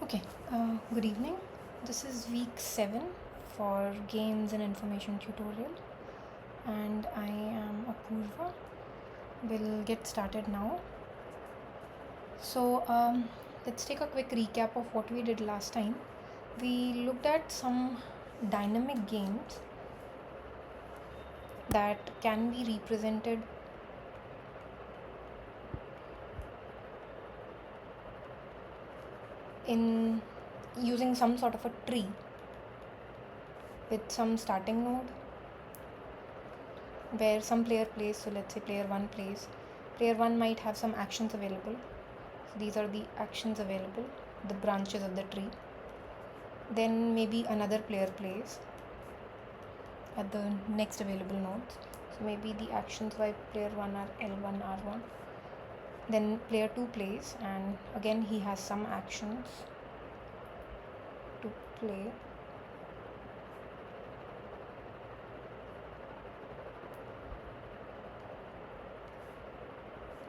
Okay, good evening. This is week 7 for games and information tutorial, and I am Apurva. We'll get started now. So, let's take a quick recap of what we did last time. We looked at some dynamic games that can be represented in using some sort of a tree with some starting node where some player plays. So let's say player 1 plays. Player 1 might have some actions available. So these are the actions available, the branches of the tree. Then maybe another player plays at the next available nodes. So maybe the actions by player 1 are L1, R1. Then player 2 plays, and again he has some actions to play.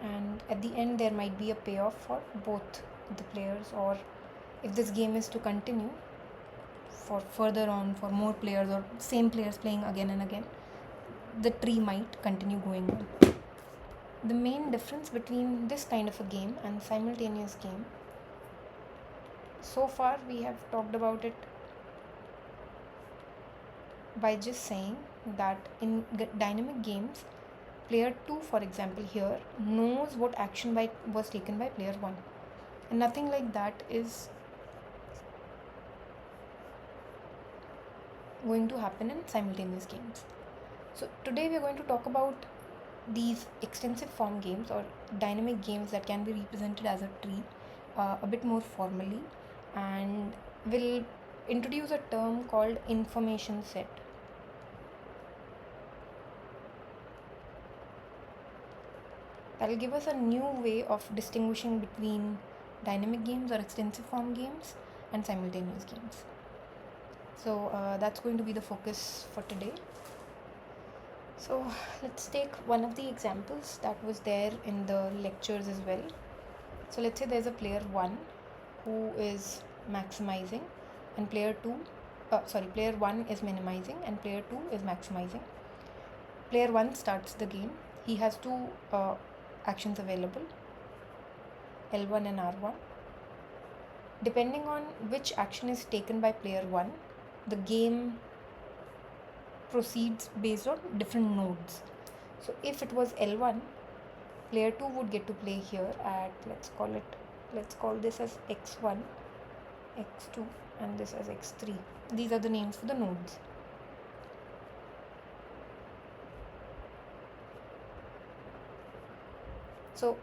And at the end there might be a payoff for both the players, or if this game is to continue for further on for more players or same players playing again and again, the tree might continue going on. The main difference between this kind of a game and simultaneous game, so far we have talked about it by just saying that in dynamic games, player 2 for example here knows what action was taken by player 1, and nothing like that is going to happen in simultaneous games. So today we are going to talk about these extensive form games or dynamic games that can be represented as a tree a bit more formally, and we'll introduce a term called information set. That will give us a new way of distinguishing between dynamic games or extensive form games and simultaneous games. So that's going to be the focus for today. So let's take one of the examples that was there in the lectures as well. So let's say there's a player 1 who is maximizing, and player 1 is minimizing and player 2 is maximizing. Player 1 starts the game. He has two actions available, L1 and R1. Depending on which action is taken by player 1, the game proceeds based on different nodes. So if it was L1, player 2 would get to play here at, let's call this as x1, x2, and this as x3. These are the names for the nodes. So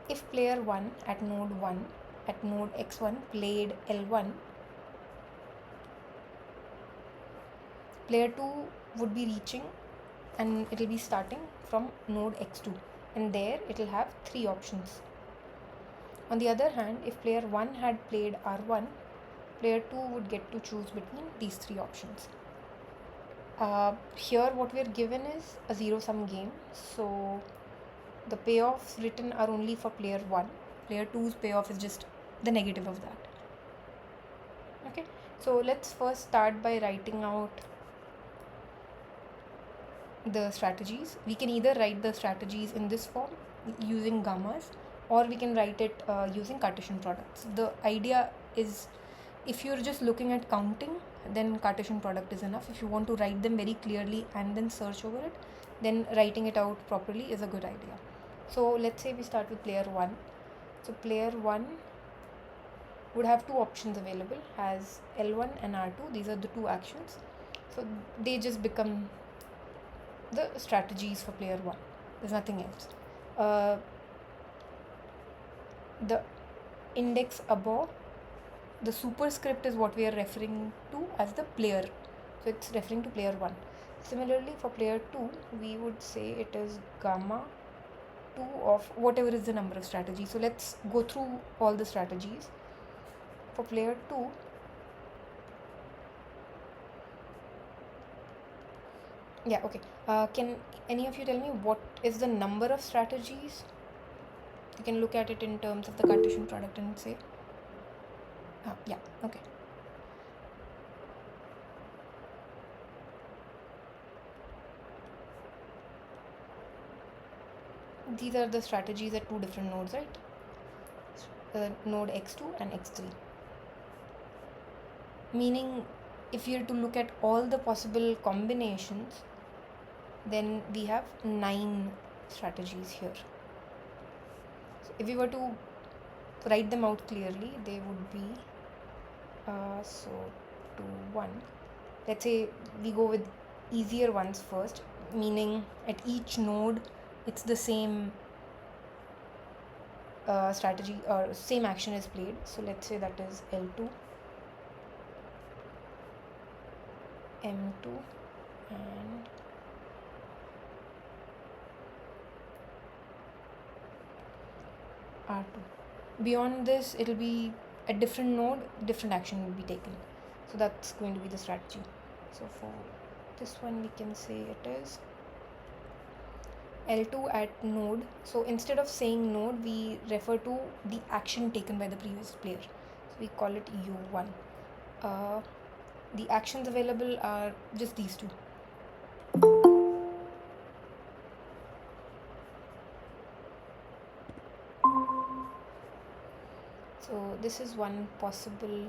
if player 1 at node x1 played L1, player 2 would be reaching and it will be starting from node x2, and there it will have three options. On the other hand, if player 1 had played R1, player 2 would get to choose between these three options. Here what we are given is a zero-sum game, so the payoffs written are only for player 1. Player 2's payoff is just the negative of that. Okay, so let's first start by writing out the strategies. We can either write the strategies in this form using gammas, or we can write it using Cartesian products. The idea is, if you're just looking at counting, then Cartesian product is enough. If you want to write them very clearly and then search over it, then writing it out properly is a good idea. So let's say we start with player 1. So player 1 would have two options available, as L1 and R2. These are the two actions. So they just become the strategies for player 1. There's nothing else. The index above, the superscript, is what we are referring to as the player. So it's referring to player 1. Similarly, for player 2, we would say it is gamma 2 of whatever is the number of strategies. So let's go through all the strategies. For player 2, can any of you tell me what is the number of strategies? You can look at it in terms of the Cartesian product and say. Yeah, okay. These are the strategies at two different nodes, right? Node x2 and x3. Meaning, if you are to look at all the possible combinations, then we have 9 strategies here. So if we were to write them out clearly, they would be so 2 1. Let's say we go with easier ones first, meaning at each node it's the same strategy or same action is played. So let's say that is L2, M2 and R2. Beyond this, it'll be a different node, different action will be taken. So that's going to be the strategy. So for this one, we can say it is L2 at node. So instead of saying node, we refer to the action taken by the previous player. So we call it U1. The actions available are just these two. So this is one possible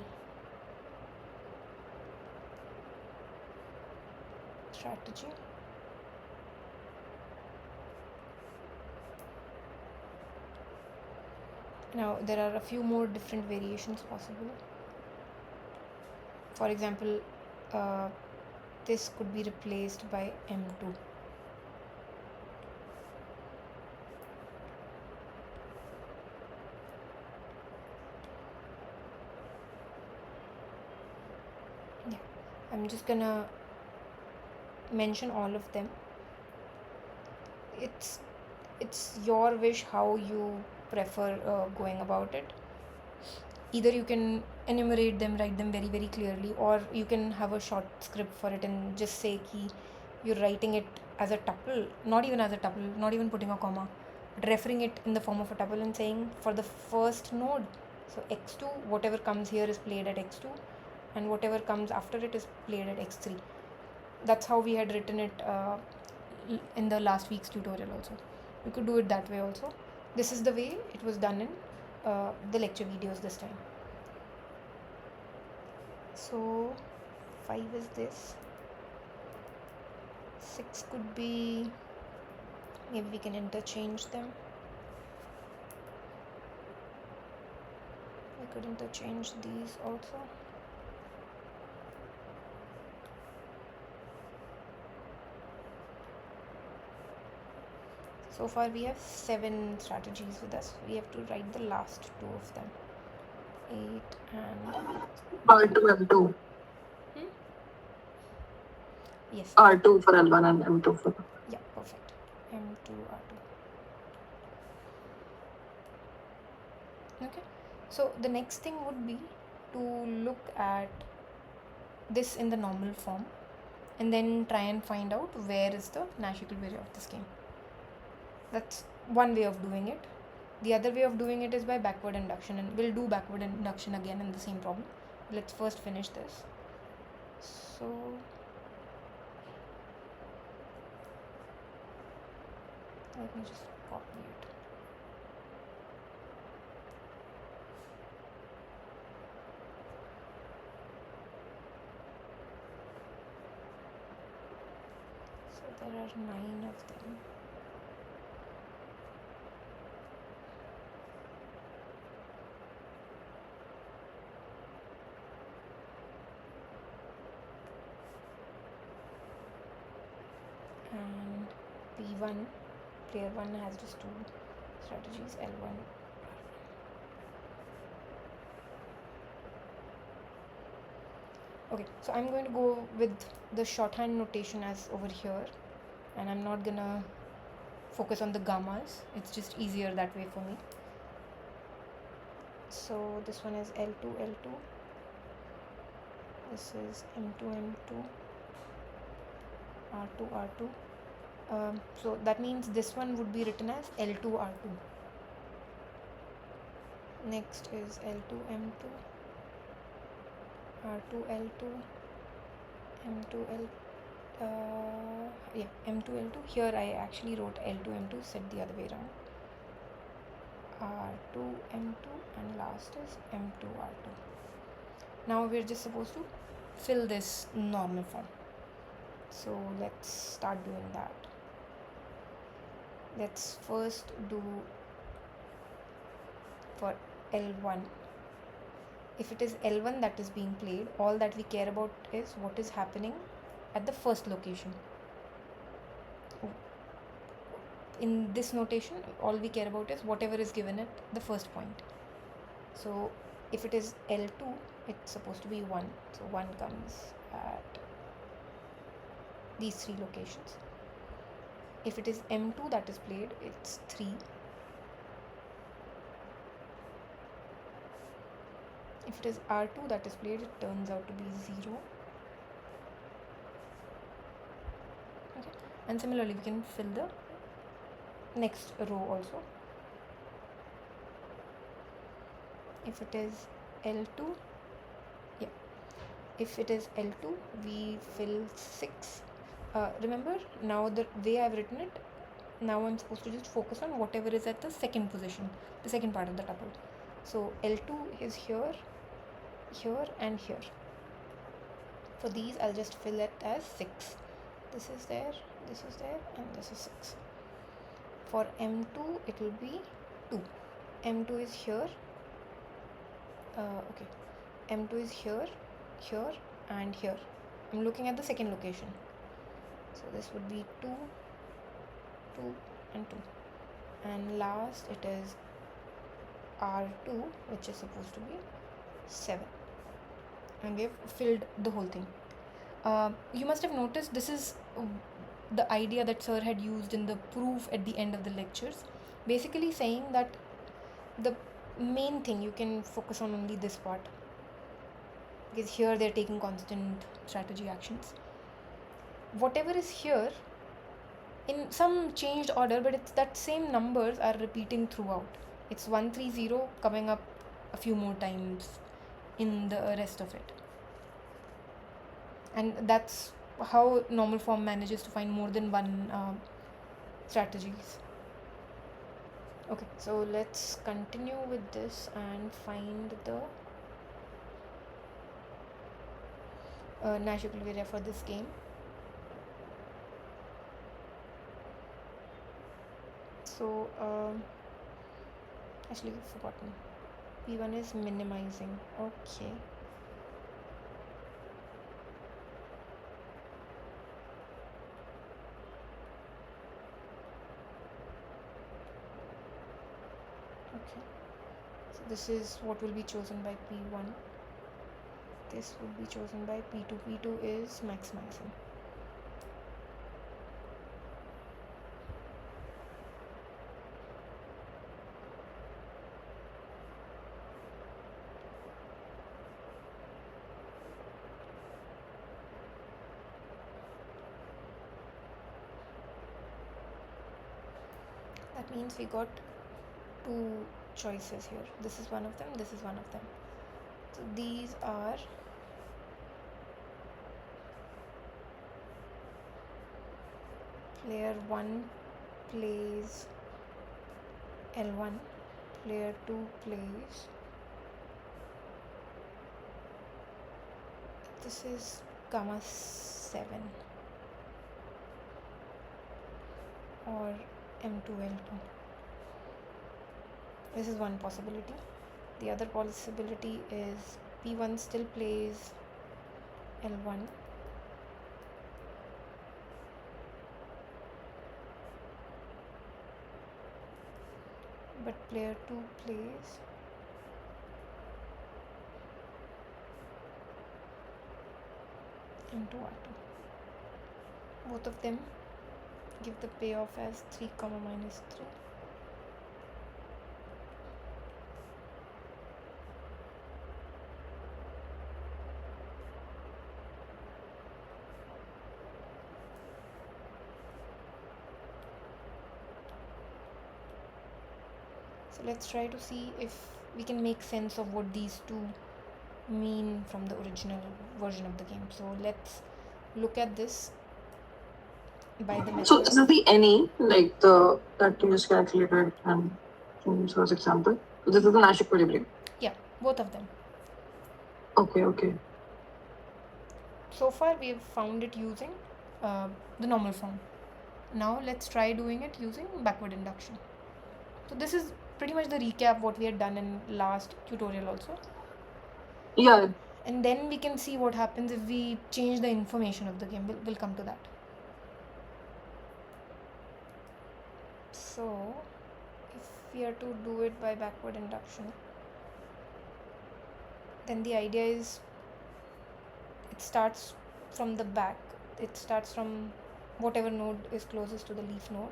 strategy. Now there are a few more different variations possible. For example, this could be replaced by M2. Yeah, I'm just gonna mention all of them. It's your wish how you prefer going about it. Either you can enumerate them, write them very very clearly, or you can have a short script for it and just say ki you're writing it as a tuple, not even as a tuple, not even putting a comma, but referring it in the form of a tuple and saying for the first node, so x2, whatever comes here is played at x2 and whatever comes after it is played at x3. That's how we had written it in the last week's tutorial also. We could do it that way also. This is the way it was done in the lecture videos this time. So 5 is this, 6 could be, maybe we can interchange them. We could interchange these also. So far we have 7 strategies with us. We have to write the last 2 of them. 8 and R2, M2. Yes. R2 for L1 and M2 for. Yeah, perfect. M2, R2. Okay. So the next thing would be to look at this in the normal form and then try and find out where is the Nash equilibrium of this game. That's one way of doing it. The other way of doing it is by backward induction, and we'll do backward induction again in the same problem. Let's first finish this. So let me just copy it. So there are 9 of them. And P1, player 1 has just 2 strategies, L1. Okay, so I'm going to go with the shorthand notation as over here, and I'm not gonna focus on the gammas. It's just easier that way for me. So this one is L2, L2. This is M2, M2. R2, R2. So that means this one would be written as L2, R2. Next is L2, M2. R2 L2 M2 L M2 L2. Here I actually wrote L2 M2, set the other way around. R2 M2 and last is M2 R2. Now we're just supposed to fill this normal form. So let's start doing that. Let's first do for L1. If it is L1 that is being played, all that we care about is what is happening at the first location. In this notation, all we care about is whatever is given at the first point. So if it is L2, it's supposed to be 1. So 1 comes at these 3 locations. If it is M2 that is played, it's 3. If it is R2 that is played, it turns out to be 0. Okay. And similarly, we can fill the next row also. If it is L2, if it is L2, we fill 6. Remember, now the way I've written it, now I'm supposed to just focus on whatever is at the second position, the second part of the tuple. So L2 is here, here and here. For these, I'll just fill it as 6. This is there, and this is 6. For M2, it will be 2. M2 is here. Okay. M2 is here, here and here. I'm looking at the second location. So this would be 2, 2 and 2. And last it is R2, which is supposed to be 7. And we've filled the whole thing. You must have noticed this is the idea that sir had used in the proof at the end of the lectures. Basically saying that the main thing, you can focus on only this part. Because here they're taking constant strategy actions. Whatever is here, in some changed order, but it's that same numbers are repeating throughout. It's 130 coming up a few more times in the rest of it. And that's how normal form manages to find more than one strategies. Okay, so let's continue with this and find the Nash equilibria for this game. So actually I've forgotten. P1 is minimizing. Okay. Okay. So this is what will be chosen by P1. This will be chosen by P2. P2 is maximizing. That means we got 2 choices here. This is one of them, this is one of them. So these are player 1 plays L1, player 2 plays, this is gamma 7 or M2 L2. This is one possibility. The other possibility is P1 still plays L1, but player 2 plays M2 R2. Both of them give the payoff as 3, minus 3. So let's try to see if we can make sense of what these two mean from the original version of the game. So let's look at this by the So method this of is the any, like the that you just calculated and use as example. So this is the Nash equilibrium. both of them. Okay. So far we have found it using the normal form. Now let's try doing it using backward induction. So this is pretty much the recap what we had done in last tutorial also. Yeah. And then we can see what happens if we change the information of the game. We'll come to that. So if we are to do it by backward induction, then the idea is it starts from the back. It starts from whatever node is closest to the leaf node,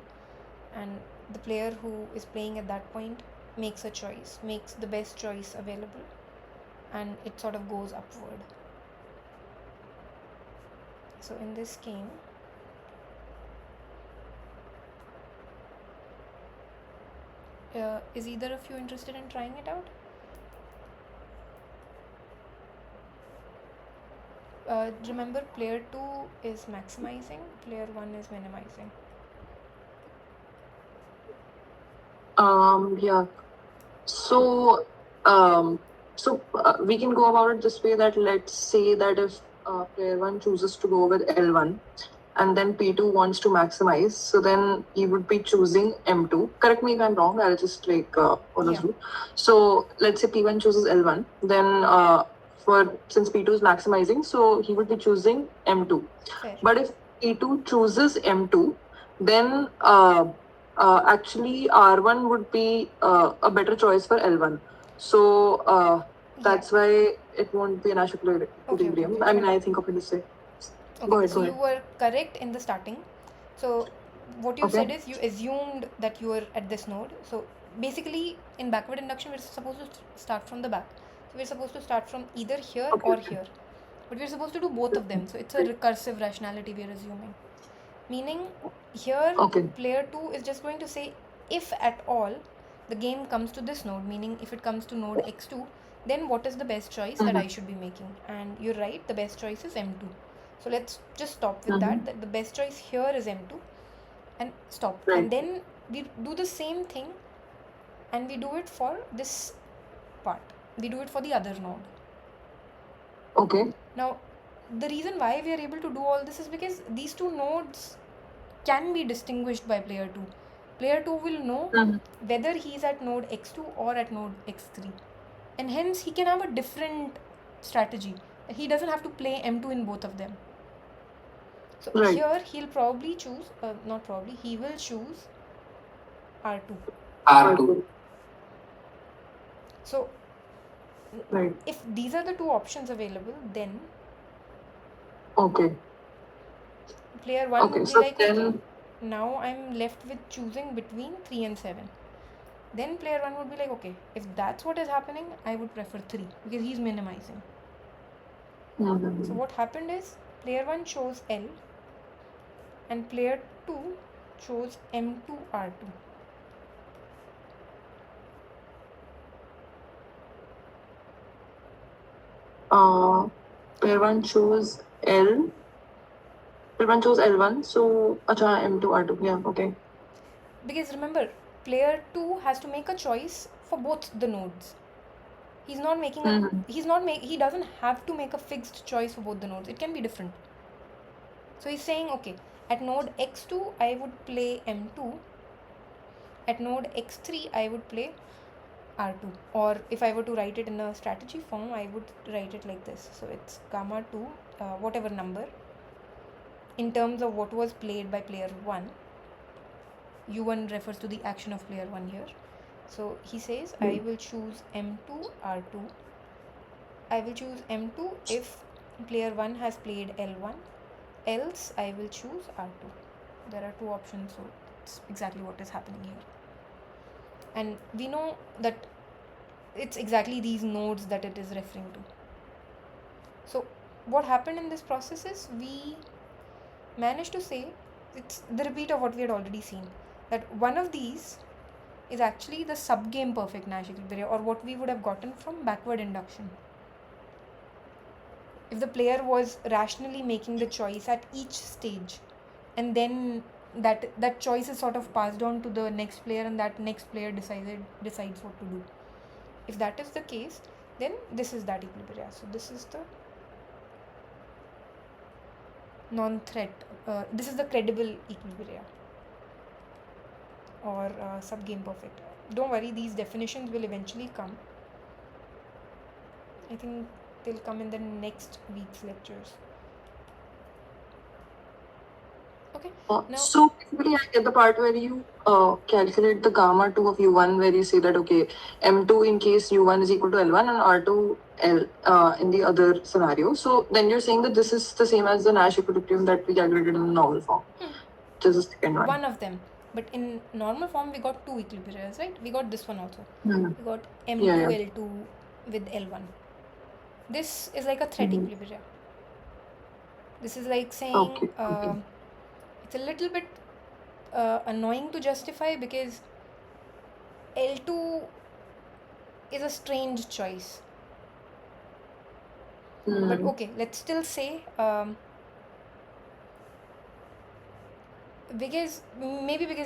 and the player who is playing at that point makes a choice, makes the best choice available, and it sort of goes upward. So in this game, is either of you interested in trying it out? Remember, player 2 is maximizing, player 1 is minimizing. Yeah. So we can go about it this way, that let's say that if player 1 chooses to go with L1 and then P2 wants to maximize, so then he would be choosing M2. Correct me if I'm wrong, I'll just follow Yeah. through. So let's say P1 chooses L1, then since P2 is maximizing, so he would be choosing M2. Fair. But if P2 chooses M2, then actually R1 would be a better choice for L1. So that's why it won't be an Nash equilibrium. Okay. I mean, I think of it this way. Go Okay, ahead. so you were correct in the starting. So what you Okay. said is you assumed that you were at this node. So basically in backward induction we're supposed to start from the back. So we're supposed to start from either here or here. But we're supposed to do both of them. So it's a recursive rationality we're assuming. Meaning here player 2 is just going to say if at all the game comes to this node, meaning if it comes to node x2, then what is the best choice that I should be making? And you're right, the best choice is m2. So let's just stop with that the best choice here is m2 and stop. And then we do the same thing and we do it for this part. We do it for the other node. Okay. Now the reason why we are able to do all this is because these two nodes can be distinguished by player 2. Player 2 will know whether he is at node x2 or at node x3, and hence he can have a different strategy. He doesn't have to play m2 in both of them. So here he'll probably choose, not probably, he will choose R2. So if these are the two options available, then player 1 would be like, okay, now I'm left with choosing between 3 and 7. Then player 1 would be like, okay, if that's what is happening, I would prefer 3 because he's minimizing. So what happened is player 1 chose L and player 2 chose M2 R2. Player 1 chose L. Player 1 chose L1, so M2 R2. Yeah, okay. Because remember, player 2 has to make a choice for both the nodes. He's not making he doesn't have to make a fixed choice for both the nodes. It can be different. So he's saying, okay, at node x2 I would play m2. At node x3 I would play R2. Or if I were to write it in a strategy form, I would write it like this. So it's gamma 2, whatever number, in terms of what was played by player 1. U1 refers to the action of player 1 here. So he says, I will choose m2 R2. I will choose m2 if player 1 has played L1. Else I will choose R2. There are two options, so it's exactly what is happening here. And we know that it's exactly these nodes that it is referring to. So what happened in this process is we managed to say, it's the repeat of what we had already seen, that one of these is actually the sub-game perfect Nash equilibrium, or what we would have gotten from backward induction. if the player was rationally making the choice at each stage, and then that choice is sort of passed on to the next player, and that next player decides what to do. If that is the case, then this is that equilibria. So this is the non-threat, this is the credible equilibria, or subgame perfect. Don't worry, these definitions will eventually come. I think they'll come in the next week's lectures. Okay. Now, so basically, I get the part where you calculate the gamma 2 of U1, where you say that, okay, M2 in case U1 is equal to L1 and R2 L in the other scenario. So then you're saying that this is the same as the Nash equilibrium that we calculated in the normal form. Just the second one. one of them. But in normal form, we got two equilibrias, right? We got this one also. We got M2, Yeah, yeah. L2 with L1. This is like a threat equilibria. This is like saying, Okay. it's a little bit annoying to justify, because L2 is a strange choice. But okay, let's still say, because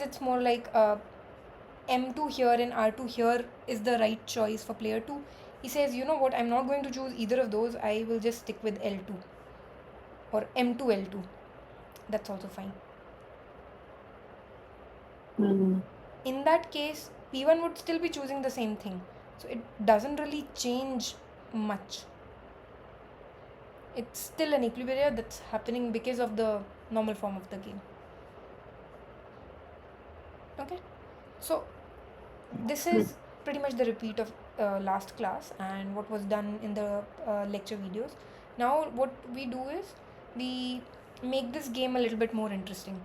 it's more like M2 here and R2 here is the right choice for player 2. He says, you know what, I'm not going to choose either of those, I will just stick with L2 or M2 L2. That's also fine. In that case, P1 would still be choosing the same thing. So it doesn't really change much. It's still an equilibria that's happening because of the normal form of the game. Okay, so this is pretty much the repeat of last class and what was done in the lecture videos. Now what we do is we make this game a little bit more interesting.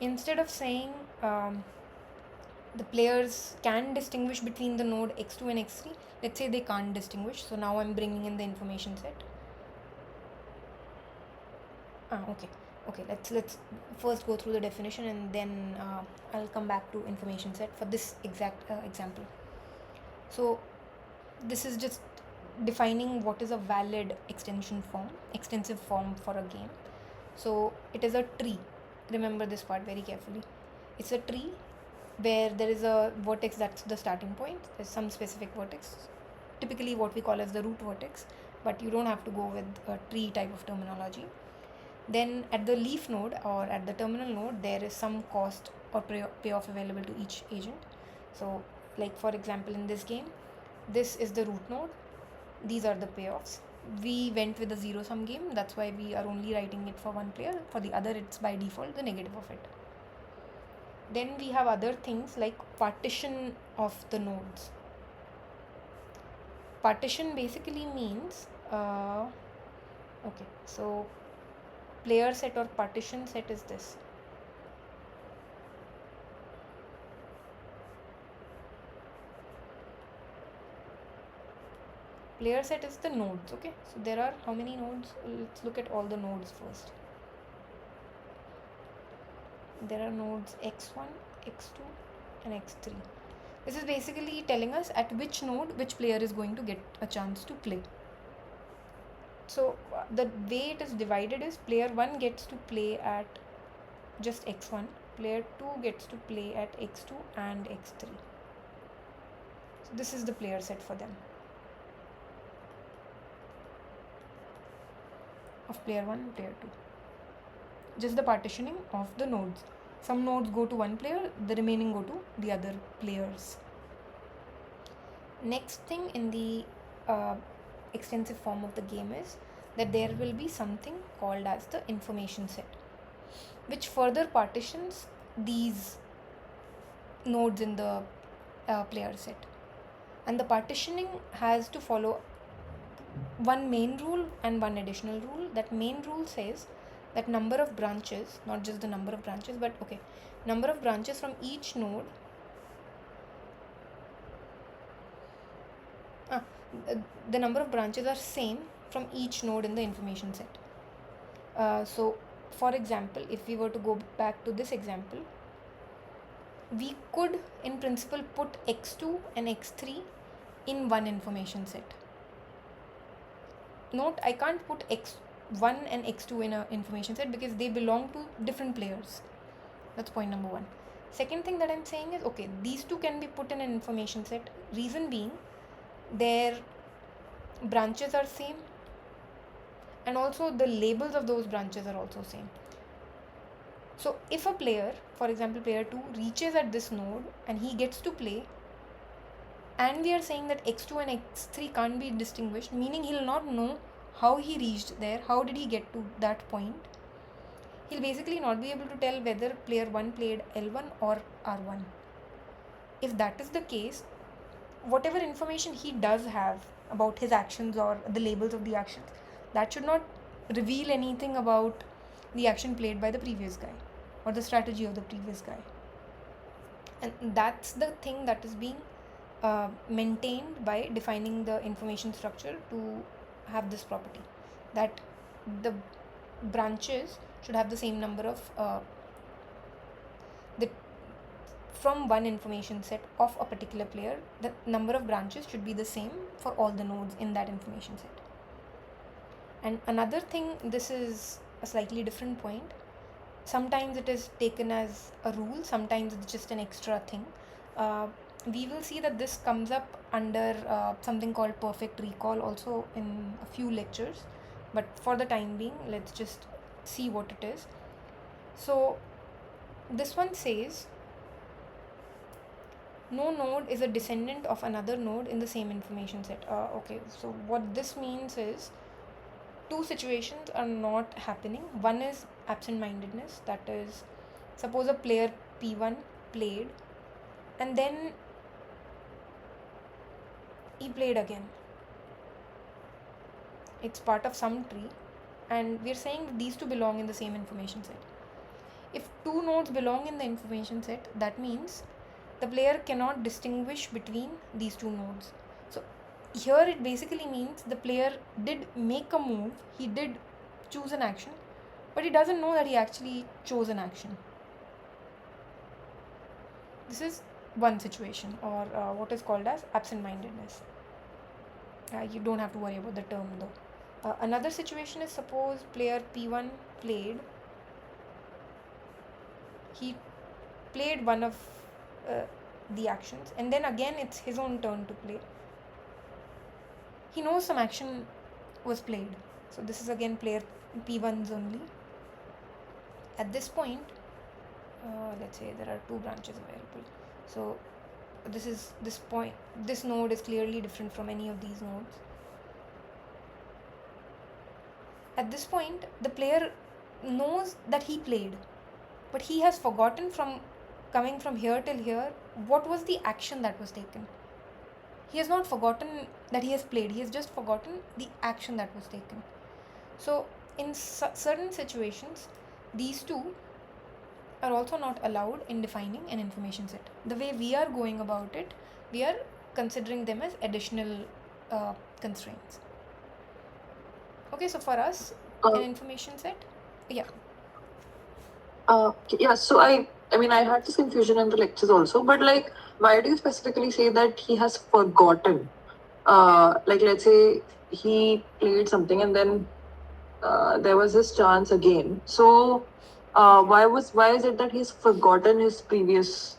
Instead of saying the players can distinguish between the node x2 and x3, let's say they can't distinguish. So now I'm bringing in the information set. Okay, let's first go through the definition, and then I'll come back to information set for this exact example. So this is just defining what is a valid extensive form for a game. So it is a tree. Remember this part very carefully. It's a tree where there is a vertex that's the starting point. There's some specific vertex, typically what we call as the root vertex, but you don't have to go with a tree type of terminology. Then at the leaf node or at the terminal node, there is some cost or payoff available to each agent. So like for example, in this game, this is the root node, these are the payoffs. We went with a zero sum game, that's why we are only writing it for one player. For the other, it's by default the negative of it. Then we have other things like partition of the nodes. Partition basically means okay, so player set or partition set is this. Player set is the nodes. Okay, so there are how many nodes? Let's look at all the nodes first. There are nodes x1, x2 and x3. This is basically telling us at which node which player is going to get a chance to play. So the way it is divided is player 1 gets to play at just x1, player 2 gets to play at x2 and x3. So this is the player set for them, of player 1 and player 2. Just the partitioning of the nodes. Some nodes go to one player, the remaining go to the other players. Next thing in the extensive form of the game is that there will be something called as the information set, which further partitions these nodes in the player set. And the partitioning has to follow one main rule and one additional rule. That main rule says that number of branches, not just the number of branches, but okay, number of branches from each node the number of branches are same from each node in the information set. So for example, if we were to go back to this example, we could in principle put x2 and x3 in one information set. note, I can't put x1 and x2 in a information set because they belong to different players. That's point number one. Second thing that I'm saying is, okay, these two can be put in an information set. Reason being, their branches are same, and also the labels of those branches are also same. So if a player, for example player 2, reaches at this node and he gets to play, and we are saying that x2 and x3 can't be distinguished, meaning he'll not know how he reached there, how did he get to that point. He'll basically not be able to tell whether player 1 played L1 or R1. If that is the case, whatever information he does have about his actions or the labels of the actions, that should not reveal anything about the action played by the previous guy or the strategy of the previous guy. And that's the thing that is being maintained by defining the information structure to have this property, that the branches should have the same number of the from one information set of a particular player, the number of branches should be the same for all the nodes in that information set. And another thing, this is a slightly different point. Sometimes it is taken as a rule, sometimes it's just an extra thing. We will see that this comes up under something called perfect recall also in a few lectures, but for the time being, let's just see what it is. So this one says, no node is a descendant of another node in the same information set. Okay, so what this means is, two situations are not happening. One is absent-mindedness, that is, suppose a player P1 played and then he played again. It's part of some tree, and we're saying that these two belong in the same information set. If two nodes belong in the information set, that means the player cannot distinguish between these two nodes. So here it basically means the player did make a move, he did choose an action, but he doesn't know that he actually chose an action. This is one situation, or what is called as absent-mindedness. You don't have to worry about the term though. Another situation is, suppose player P1 played, he played one of the actions, and then again it's his own turn to play. He knows some action was played, so this is again player P1's only. At this point, let's say there are two branches available, so this node is clearly different from any of these nodes. At this point, the player knows that he played, but he has forgotten, from coming from here till here, what was the action that was taken. He has not forgotten that he has played, he has just forgotten the action that was taken. So in certain situations, these two are also not allowed in defining an information set. The way we are going about it, we are considering them as additional constraints. Okay, so for us, an information set, yeah. Yeah, so I mean, I had this confusion in the lectures also, but like, why do you specifically say that he has forgotten? Like, let's say he played something and then there was this chance again. So, why is it that he's forgotten his previous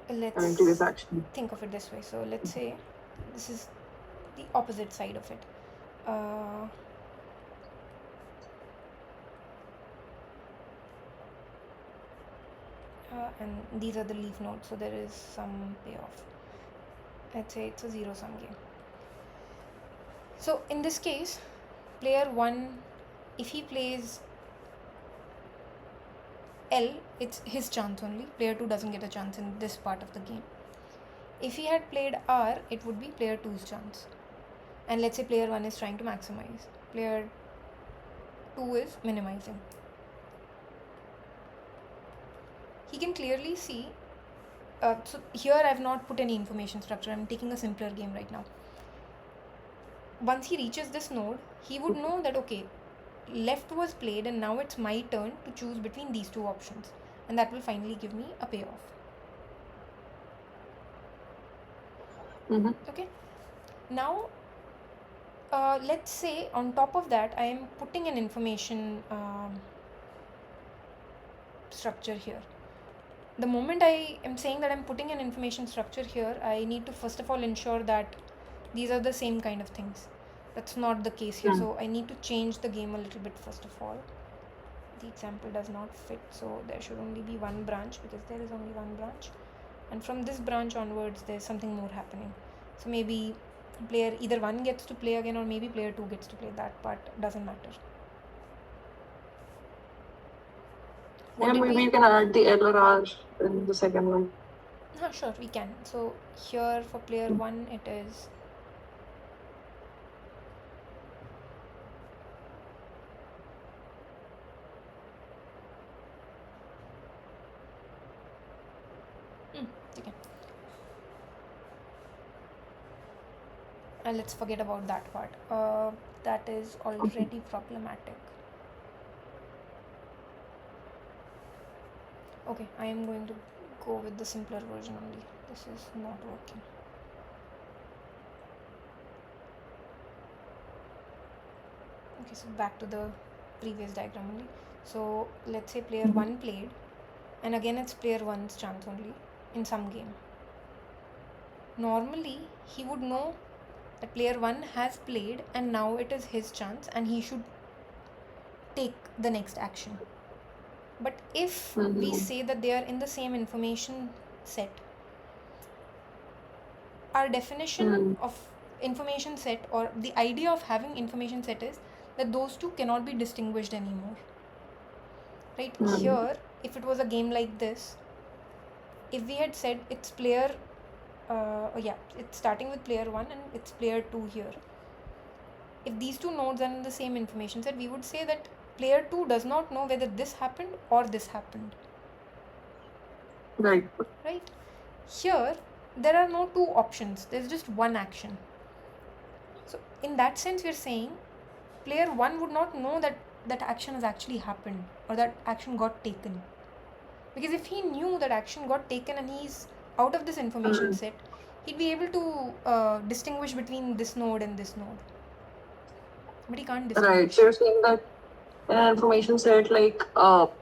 previous Let's action? think of it this way. So let's say this is the opposite side of it. And these are the leaf nodes, so there is some payoff. Let's say it's a zero-sum game. So in this case, player 1, if he plays L, it's his chance only. Player 2 doesn't get a chance in this part of the game. If he had played R, it would be player 2's chance. And let's say player 1 is trying to maximize, player 2 is minimizing. He can clearly see, so here I have not put any information structure, I am taking a simpler game right now. Once he reaches this node, he would know that, okay, left was played and now it's my turn to choose between these two options, and that will finally give me a payoff. Mm-hmm. Okay, now let's say on top of that I am putting an information structure here. The moment I am saying that I'm putting an information structure here, I need to first of all ensure that these are the same kind of things. That's not the case here. So I need to change the game a little bit first of all. The example does not fit, so there should only be one branch because there is only one branch. And from this branch onwards, there's something more happening. So maybe player either 1 gets to play again or maybe player 2 gets to play. That part doesn't matter. Yeah, maybe you can add the L or R in the second one. Sure, we can. So here for player 1 it is okay. Let's forget about that part. That is already problematic. Okay, I am going to go with the simpler version only. This is not working. Okay, so back to the previous diagram only. So let's say player 1 played, and again it's player 1's chance only in some game. Normally he would know that player 1 has played and now it is his chance and he should take the next action. But if we say that they are in the same information set, our definition of information set or the idea of having information set is that those two cannot be distinguished anymore. Right? Here, if it was a game like this, if we had said it's player it's starting with player 1 and it's player 2 here. If these two nodes are in the same information set, we would say that player 2 does not know whether this happened or this happened. Right. Right? Here, there are no two options. There's just one action. So, in that sense, we're saying player 1 would not know that that action has actually happened or that action got taken. Because if he knew that action got taken and he's out of this information set, he'd be able to distinguish between this node and this node. But he can't distinguish. Right. So you're saying that in an information set, like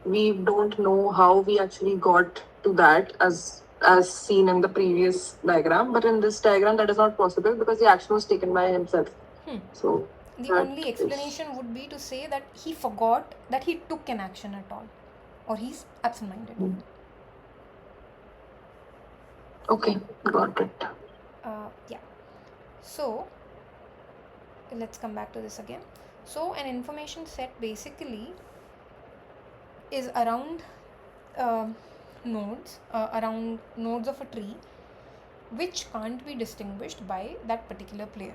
we don't know how we actually got to that as seen in the previous diagram, but in this diagram that is not possible because the action was taken by himself. So the only explanation would be to say that he forgot that he took an action at all, or he's absent-minded. Okay, got it. Yeah. So let's come back to this again. So an information set basically is around nodes of a tree which can't be distinguished by that particular player.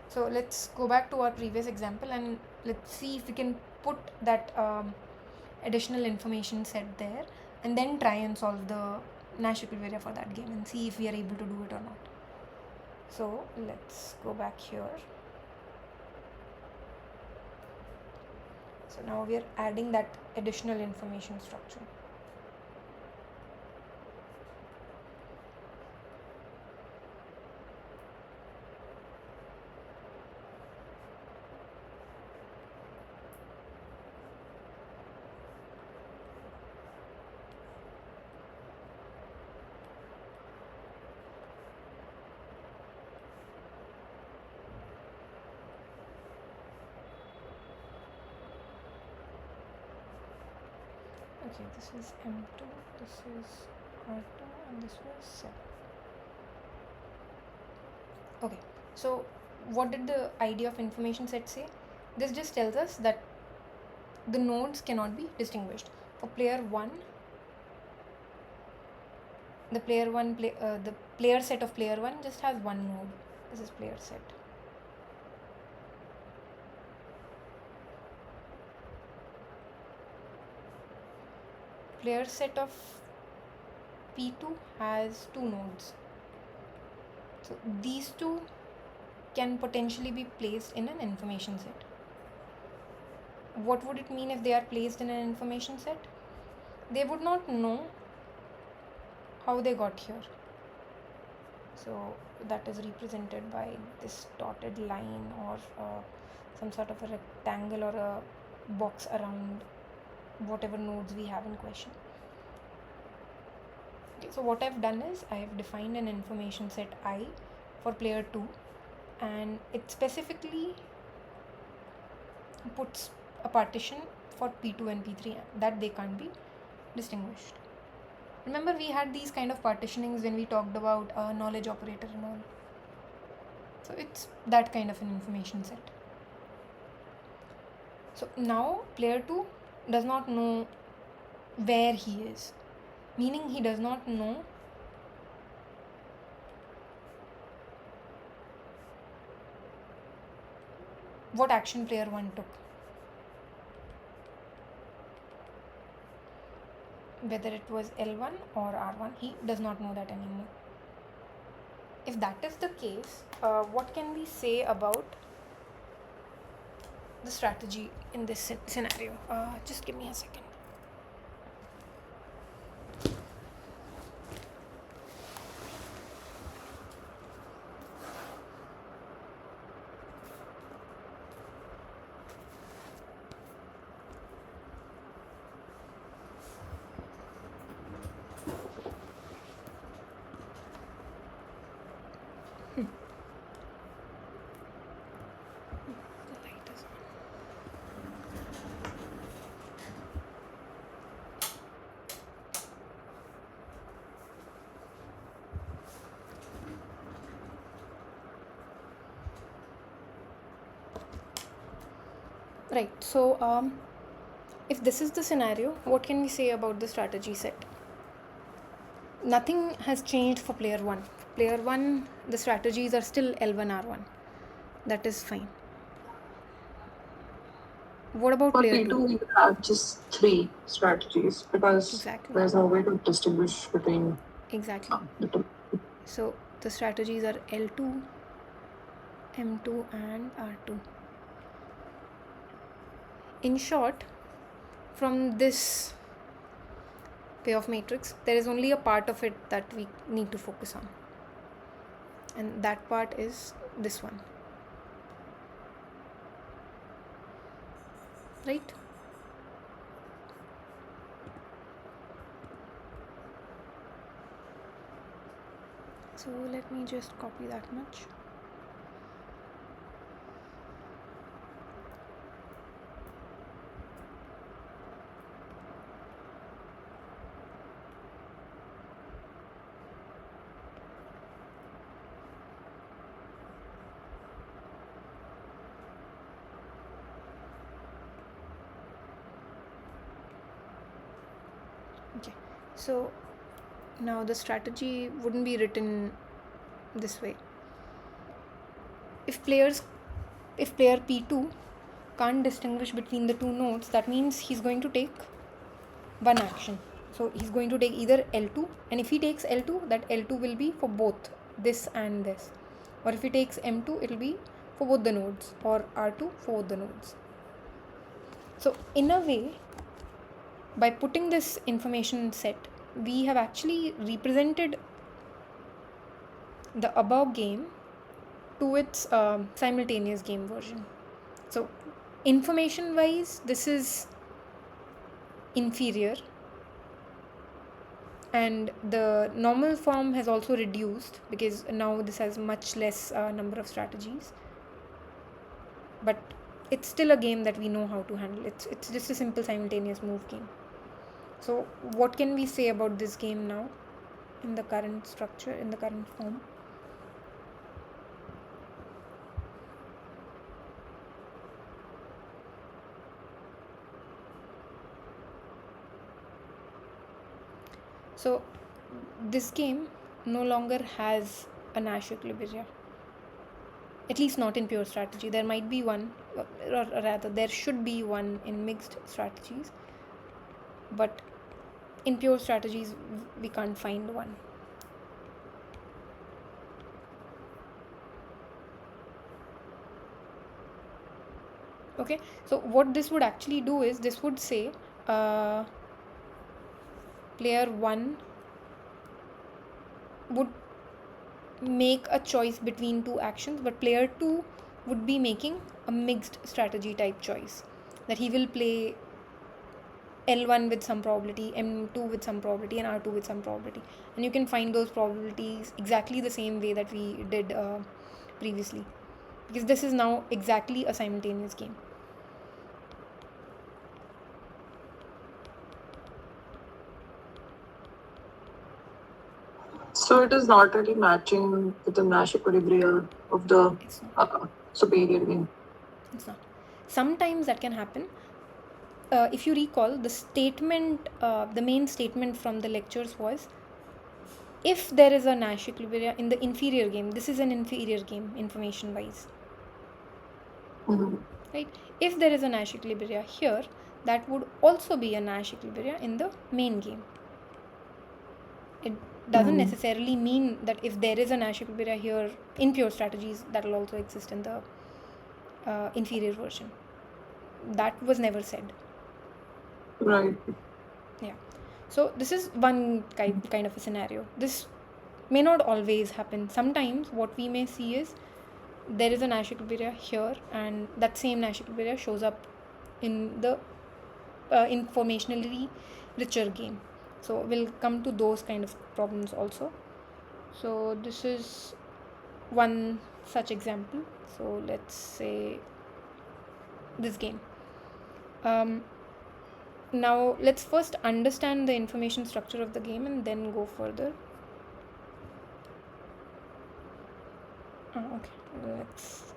So let's go back to our previous example and let's see if we can put that additional information set there and then try and solve the Nash equivariate for that game and see if we are able to do it or not. So let's go back here. So now we are adding that additional information structure. Okay, this is M2, this is R2 and this was 7. Okay, so what did the idea of information set say? This just tells us that the nodes cannot be distinguished. For player 1, the player set of player 1 just has one node. This is player set. Player set of P2 has two nodes. So these two can potentially be placed in an information set. What would it mean if they are placed in an information set? They would not know how they got here. So that is represented by this dotted line or some sort of a rectangle or a box around whatever nodes we have in question. Okay, so what I've done is I have defined an information set I for player 2, and it specifically puts a partition for P2 and P3 that they can't be distinguished. Remember, we had these kind of partitionings when we talked about a knowledge operator and all. So it's that kind of an information set. So now player 2 does not know where he is, meaning he does not know what action player 1 took, whether it was L1 or R1. He does not know that anymore. If that is the case, what can we say about the strategy in this scenario? Just give me a second. The light is on. Right, so if this is the scenario, what can we say about the strategy set? Nothing has changed for player 1. Player 1, the strategies are still L1, R1. That is fine. What about For player P2, 2? we have just 3 strategies because Exactly. there's no way to distinguish between Exactly. the two. So the strategies are L2, M2 and R2. In short, from this payoff matrix, there is only a part of it that we need to focus on, and that part is this one, right? So let me just copy that much. Okay, so now the strategy wouldn't be written this way. If player P2 can't distinguish between the two nodes, that means he's going to take one action. So he's going to take either L2, and if he takes L2, that L2 will be for both this and this. Or if he takes M2, it will be for both the nodes, or R2 for both the nodes. So in a way, by putting this information set, we have actually represented the above game to its simultaneous game version. So information wise, this is inferior, and the normal form has also reduced because now this has much less number of strategies, but it's still a game that we know how to handle. It's just a simple simultaneous move game. So what can we say about this game now in the current structure, in the current form? So this game no longer has a Nash equilibria, at least not in pure strategy. There might be one, or rather there should be one in mixed strategies, but in pure strategies we can't find one. Okay, so what this would actually do is this would say player 1 would make a choice between two actions, but player 2 would be making a mixed strategy type choice, that he will play L1 with some probability, M2 with some probability, and R2 with some probability. And you can find those probabilities exactly the same way that we did previously, because this is now exactly a simultaneous game. So it is not really matching with the Nash equilibrium of the It's not. superior game. It's not. Sometimes that can happen. If you recall, the main statement from the lectures was, if there is a Nash equilibrium in the inferior game, this is an inferior game information wise, right? If there is a Nash equilibrium here, that would also be a Nash equilibrium in the main game. It doesn't necessarily mean that if there is a Nash equilibrium here in pure strategies, that will also exist in the inferior version. That was never said. Right. Yeah. So this is one kind of a scenario. This may not always happen. Sometimes what we may see is there is a Nash equilibrium here, and that same Nash equilibrium shows up in the informationally richer game. So we'll come to those kind of problems also. So this is one such example. So let's say this game. Now let's first understand the information structure of the game and then go further. Okay, let's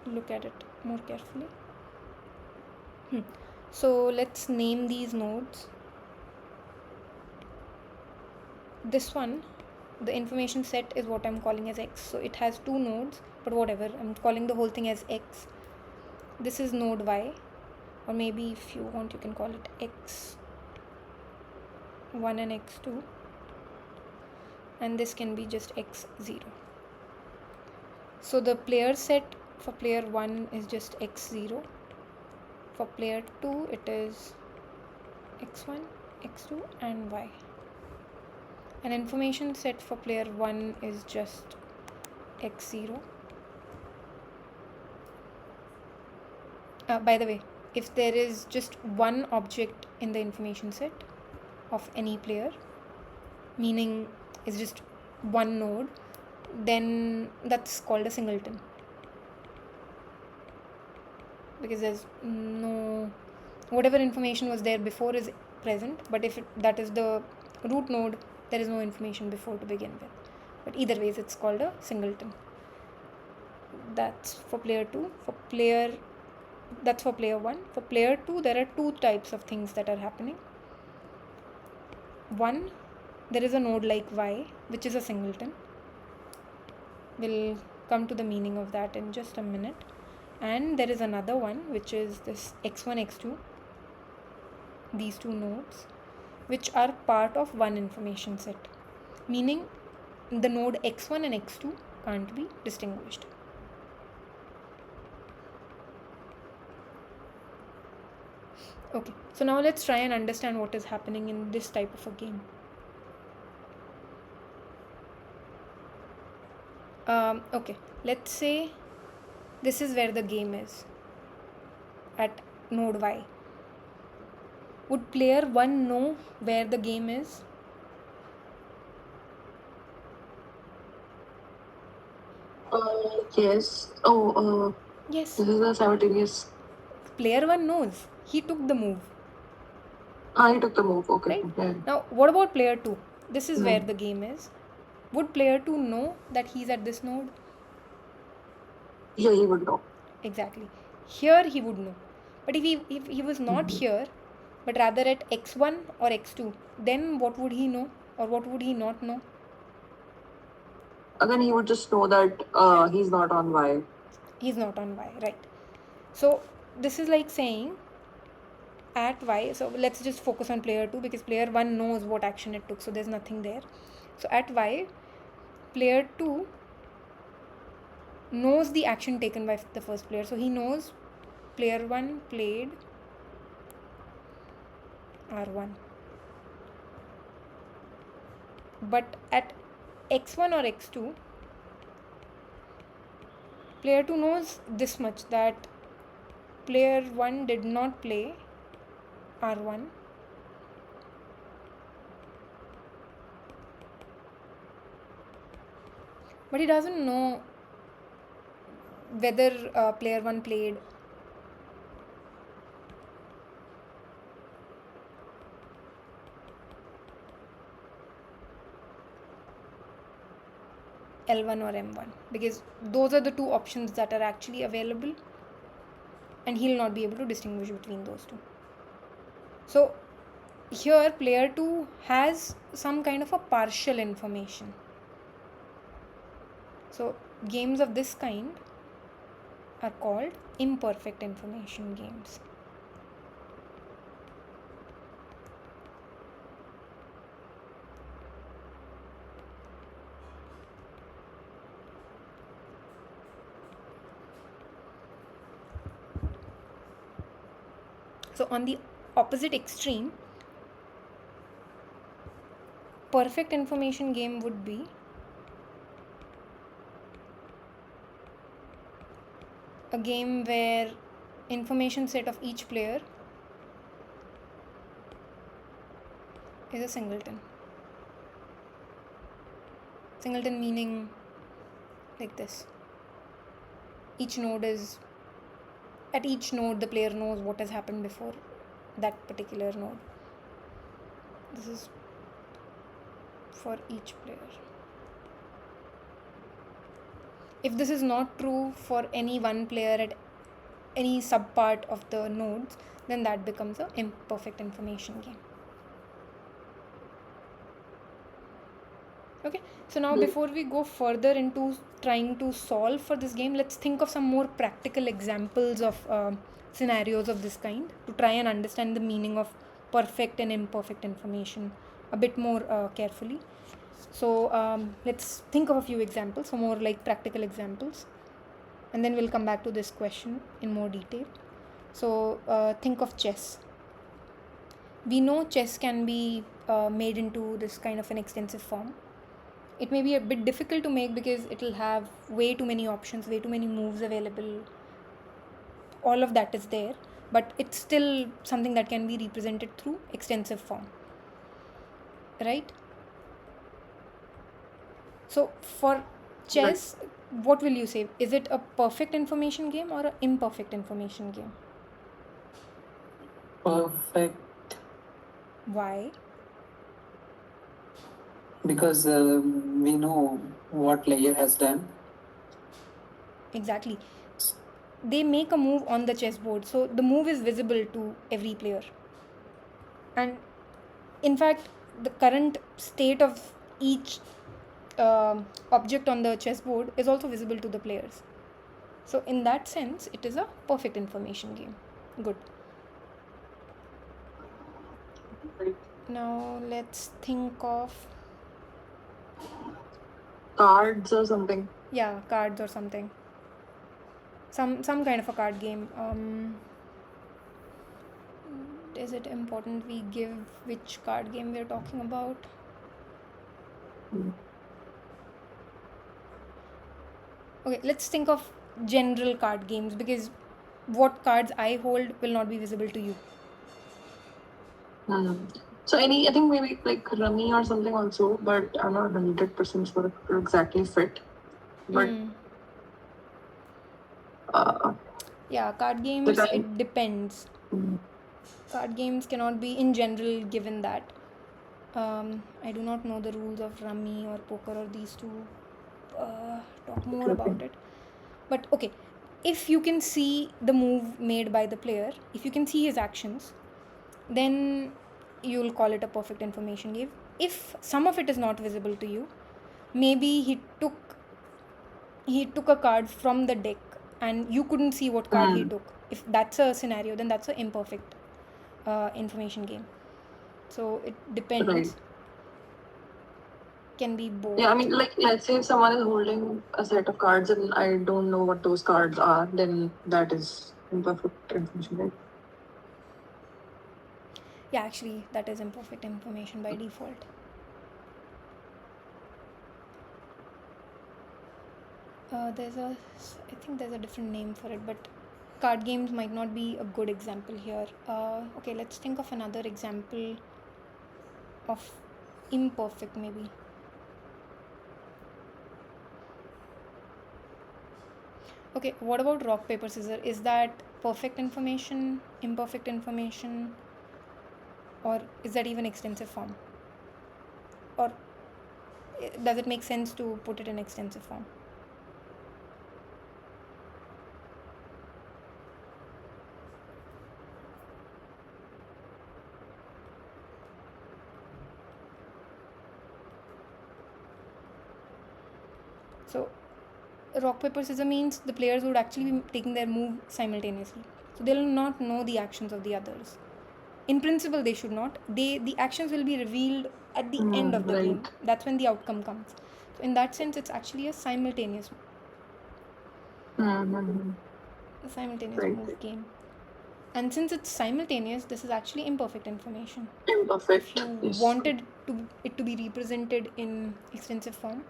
look at it more carefully. So let's name these nodes. This one, the information set, is what I'm calling as X. So it has two nodes, but whatever, I'm calling the whole thing as X. This is node Y, or maybe if you want you can call it X1 and X2, and this can be just X0. So the player set for player 1 is just X0. For player 2 it is X1, X2 and Y. An information set for player 1 is just X0. By the way, if there is just one object in the information set of any player, meaning it's just one node, then that's called a singleton, because there's no, whatever information was there before is present, but if that is the root node, there is no information before to begin with. But either ways, it's called a singleton. That's for player 2. That's for player 1. For player 2, there are two types of things that are happening. One, there is a node like Y, which is a singleton. We'll come to the meaning of that in just a minute. And there is another one, which is this X1, X2, these two nodes, which are part of one information set, meaning the node X1 and X2 can't be distinguished. Okay, so now let's try and understand what is happening in this type of a game. Okay, let's say this is where the game is, at node Y. Would player 1 know where the game is? Yes. Yes. This is a simultaneous. Player 1 knows. He took the move. I took the move. Okay. Right? Yeah. Now, what about player 2? This is where the game is. Would player 2 know that he's at this node? Yeah, he would know. Exactly. Here he would know. But if he was not here, but rather at X1 or X2, then what would he know, or what would he not know? And then he would just know that he's not on Y. He's not on Y, right? So this is like saying at Y, so let's just focus on player 2 because player 1 knows what action it took, so there's nothing there. So at Y, player 2 knows the action taken by the first player, so he knows player 1 played R1. But at x1 or x2, player 2 knows this much, that player 1 did not play r1, but he doesn't know whether player 1 played L1 or M1, because those are the two options that are actually available, and he'll not be able to distinguish between those two. So here player 2 has some kind of a partial information. So games of this kind are called imperfect information games. So on the opposite extreme, perfect information game would be a game where information set of each player is a singleton. Singleton meaning like this. Each node is, at each node the player knows what has happened before that particular node. This is for each player. If this is not true for any one player at any subpart of the nodes, then that becomes an imperfect information game. Okay, so now before we go further into trying to solve for this game, let's think of some more practical examples of scenarios of this kind to try and understand the meaning of perfect and imperfect information a bit more carefully. So let's think of a few examples, so more like practical examples, and then we'll come back to this question in more detail. So think of chess. We know chess can be made into this kind of an extensive form. It may be a bit difficult to make because it will have way too many options, way too many moves available. All of that is there, but it's still something that can be represented through extensive form, right? So for chess, what will you say? Is it a perfect information game or an imperfect information game? Perfect, Why? because we know what player has done. Exactly. They make a move on the chessboard, so the move is visible to every player. And in fact, the current state of each object on the chessboard is also visible to the players. So in that sense, it is a perfect information game. Good. Now let's think of, Cards or something. yeah, cards or something. Some kind of a card game. Is it important we give which card game we're talking about? Okay, let's think of general card games, because what cards I hold will not be visible to you. So I think maybe like Rummy or something also, but I'm not 100% sure if it exactly fit. But Yeah, card games, it depends. Card games cannot be in general given that. I do not know the rules of rummy or poker or these two. Talk more about it. But okay, if you can see the move made by the player, if you can see his actions, then you'll call it a perfect information game. If some of it is not visible to you, maybe he took a card from the deck and you couldn't see what card he took. If that's a scenario, then that's an imperfect information game. So it depends. Right. Can be both. Yeah, I mean, like, let's say if someone is holding a set of cards and I don't know what those cards are, then that is imperfect information, right? Yeah, actually, that is imperfect information by default. I think there's a different name for it, but card games might not be a good example here. Okay, let's think of another example of imperfect, maybe. Okay, what about rock, paper, scissors? Is that perfect information, imperfect information, or is that even extensive form? Or does it make sense to put it in extensive form? So, rock, paper, scissors means the players would actually be taking their move simultaneously. So, they will not know the actions of the others. In principle, they should not. The actions will be revealed at the end of the game. Right. That's when the outcome comes. So, in that sense, it's actually a simultaneous Mm-hmm. Right. move game. And since it's simultaneous, this is actually imperfect information. If Imperfect. you Yes. wanted it to be represented in extensive form,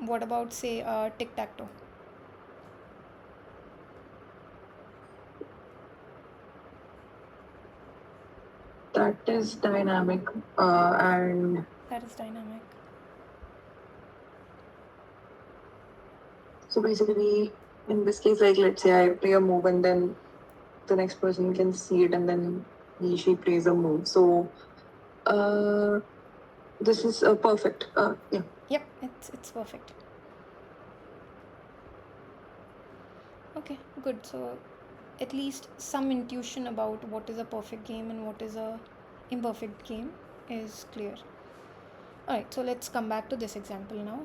what about, say, tic-tac-toe? That is dynamic. And That is dynamic. so basically, in this case, like let's say I play a move and then the next person can see it and then she plays a move. So this is perfect. Yeah. Yep, it's perfect. Okay, good. So at least some intuition about what is a perfect game and what is a imperfect game is clear. Alright, so let's come back to this example now.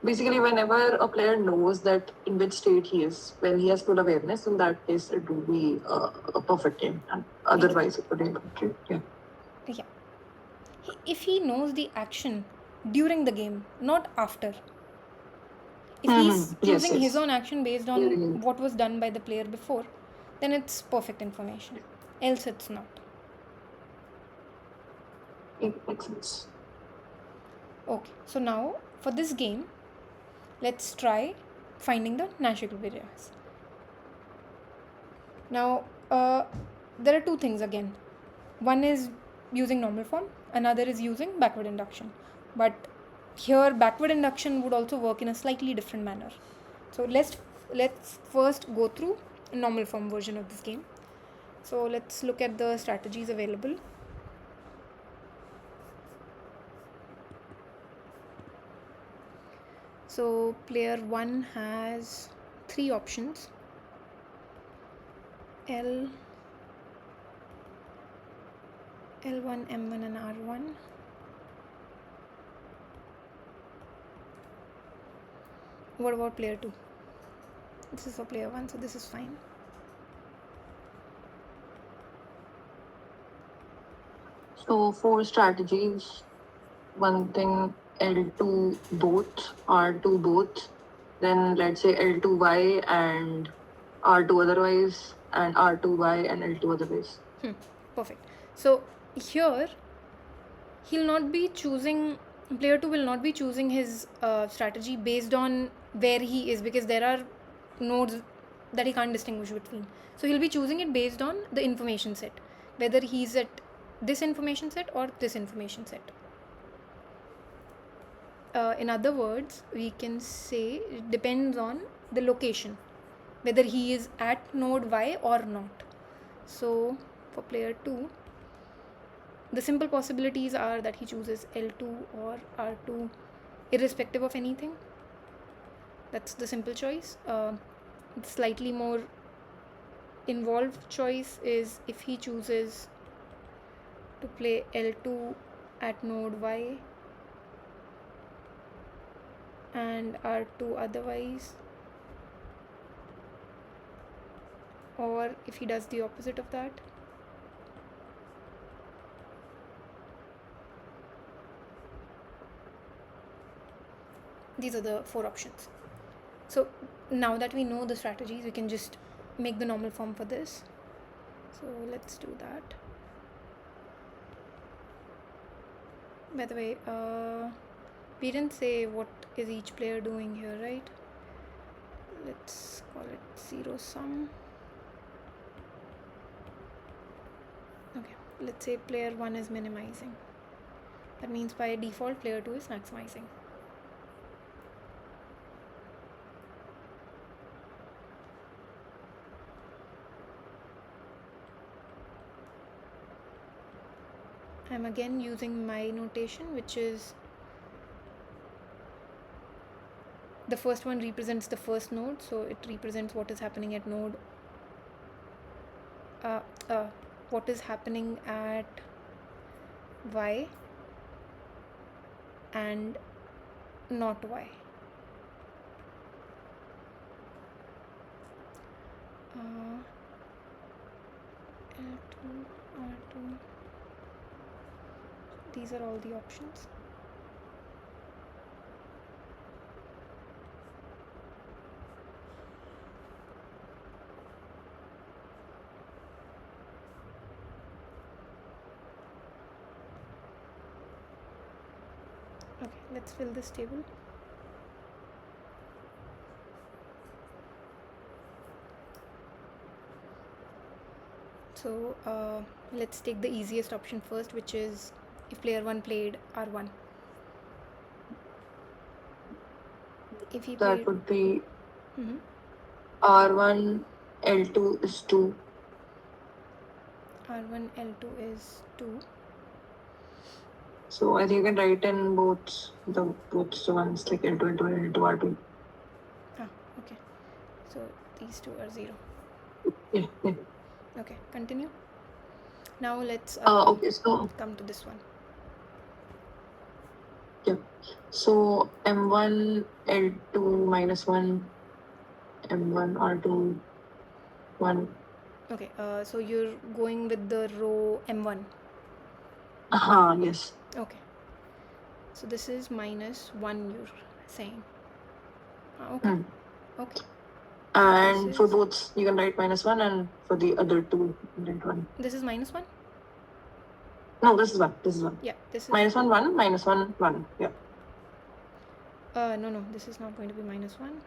Basically, whenever a player knows that in which state he is, when he has full awareness, in that case, it will be a perfect game. And otherwise, it would be imperfect. Yeah. Yeah. If he knows the action during the game, not after. If he's Yes, choosing his yes. own action based on During- what was done by the player before, then it's perfect information. Else it's not. It makes sense. Okay, so now for this game, let's try finding the Nash equilibriums. Now, there are two things again. One is using normal form, another is using backward induction. But here, backward induction would also work in a slightly different manner. So let's first go through a normal form version of this game. So let's look at the strategies available. So player 1 has 3 options: L, L1, M1 and R1. What about player 2? This is for player 1, so this is fine. So, 4 strategies. One thing, L2 both, R2 both. Then let's say L2Y and R2 otherwise, and R2Y and L2 otherwise. Perfect. So here he'll not be choosing, player 2 will not be choosing his strategy based on where he is, because there are nodes that he can't distinguish between. So he'll be choosing it based on the information set, whether he's at this information set or this information set. In other words, we can say it depends on the location, whether he is at node Y or not. So for player 2, the simple possibilities are that he chooses L2 or R2 irrespective of anything. That's the simple choice. Slightly more involved choice is if he chooses to play L2 at node Y and R2 otherwise, or if he does the opposite of that. These are the 4 options. So now that we know the strategies, we can just make the normal form for this. So let's do that. By the way, we didn't say what is each player doing here, right? Let's call it zero sum. Okay, let's say player 1 is minimizing. That means by default player 2 is maximizing. I'm again using my notation, which is the first one represents the first node, so it represents what is happening at node what is happening at y and not y. L2, R2, these are all the options. Okay, let's fill this table. So let's take the easiest option first, which is if player 1 played R1. If he That played would be Mhm. R1, L2 is 2. R1, L2 is 2. So I think you can write in both the ones like L2, L2, and L2, R2. Okay. So these two are 0. Yeah. Okay, continue. Now let's Okay, so come to this one. yeah. So M1, L2 minus 1, M1, R2, 1. Okay, so you're going with the row M1. Yes. Okay. So this is minus 1, you're saying. Okay. Okay. And This for is- both, you can write minus 1, and for the other two, you can write 1. This is minus 1? No, this is 1. This is 1. Yeah, this is Minus 1, 1, minus 1, 1. Yeah. no, this is not going to be minus 1.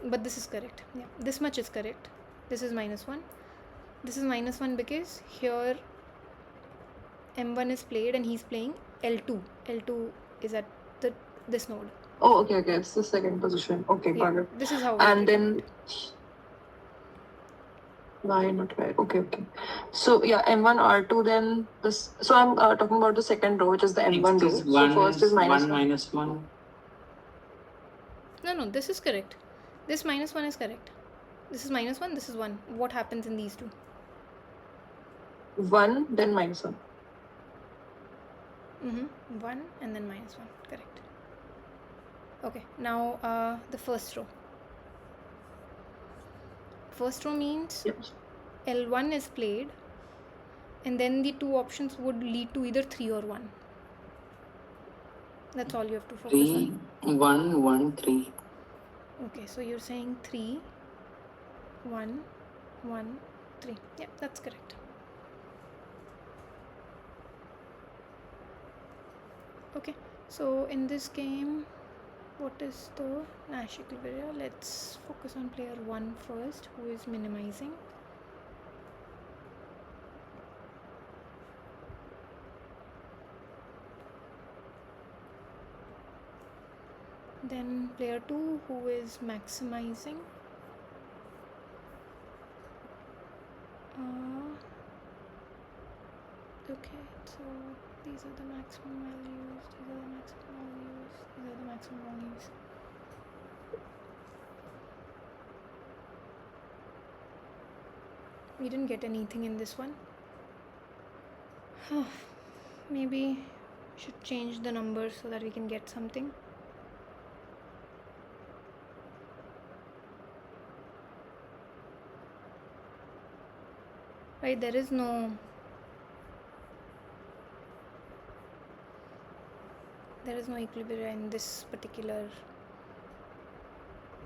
But this is correct. Yeah, this much is correct. This is minus 1. This is minus 1 because here M1 is played and he's playing L2. L2 is at this node. Oh, okay. It's the second position. Okay, got it. This is how we And treat then it. why not right? Okay. So yeah, M1, R2, then this. So I'm talking about the second row, which is the M1 row. So first is minus 1. Minus 1. No, this is correct. This minus 1 is correct. This is minus 1, this is 1. What happens in these two? 1, then minus 1. 1 and then minus 1. Correct. Okay, now the first row. First row means Yep. L1 is played and then the two options would lead to either 3 or 1. That's all you have to focus 3, on. 1, 1, 3. Okay, so you're saying 3, 1, 1, 3. Yeah, that's correct. Okay, so in this game, what is the Nash equilibrium? Let's focus on player 1 first, who is minimizing. Then player 2, who is maximizing. Okay, so these are the maximum values, these are the maximum values, these are the maximum values. We didn't get anything in this one. Maybe should change the numbers so that we can get something. Right, there is no equilibrium in this particular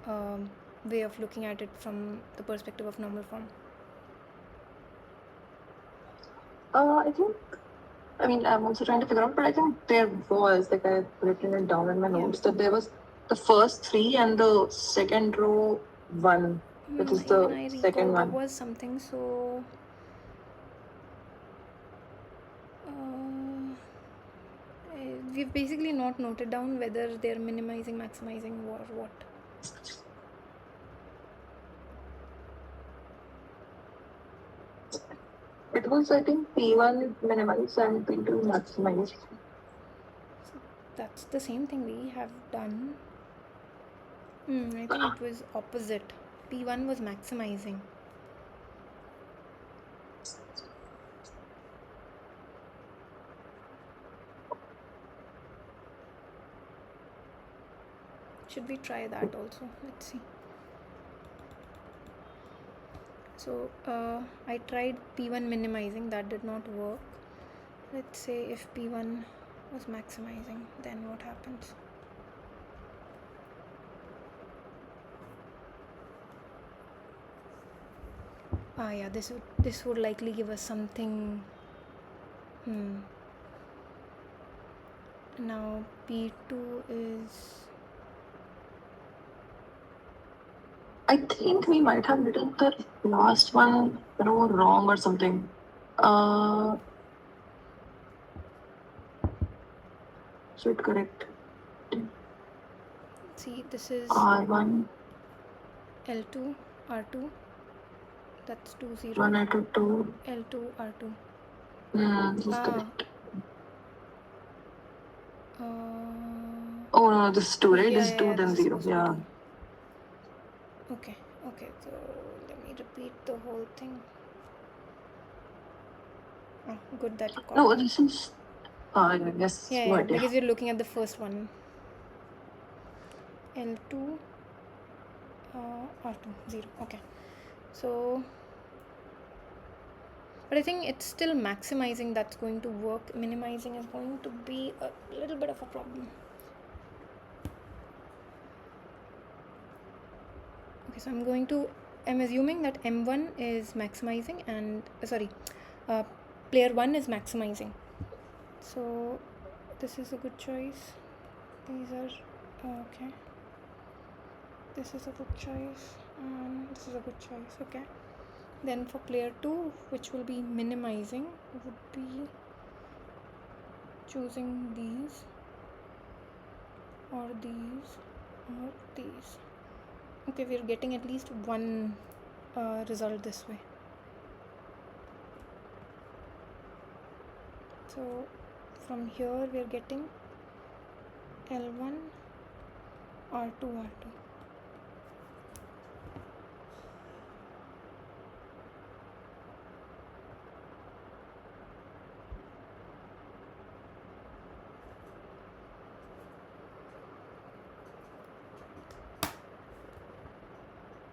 way of looking at it from the perspective of normal form? I'm also trying to figure out, but I think there was, like I've written it down in my Yeah. notes, that there was the first three and the second row one, which is Even the I recall second there one. was something, so we've basically not noted down whether they're minimizing, maximizing, or what. It was, I think, P1 minimize and P2 maximize. So that's the same thing we have done. I think it was opposite. P1 was maximizing. Should we try that also? Let's see. So I tried P1 minimizing, that did not work. Let's say if P1 was maximizing, then what happens? Yeah, this would likely give us something. Now P2 is, I think we might have written the last one row wrong or something. Should correct. see, this is R1, L2, R2. That's 2 0. 1 R2, 2. L2, R2. This is correct. Uh, Oh no, this is 2, right? yeah, This is 2, this then is 0. supposed to be Yeah. 2. Okay, so let me repeat the whole thing. Oh, good that you caught No, me. this is. Yes. Yeah, What? because you're looking at the first one. L2, R2, 0. Okay, so, but I think it's still maximizing that's going to work. Minimizing is going to be a little bit of a problem. Okay, so I'm assuming that M1 is maximizing and player 1 is maximizing. So this is a good choice. These are okay. This is a good choice and this is a good choice. Okay. Then for player 2, which will be minimizing, would be choosing these or these or these. Okay, we're getting at least one result this way. So from here we're getting L1, R2, R2.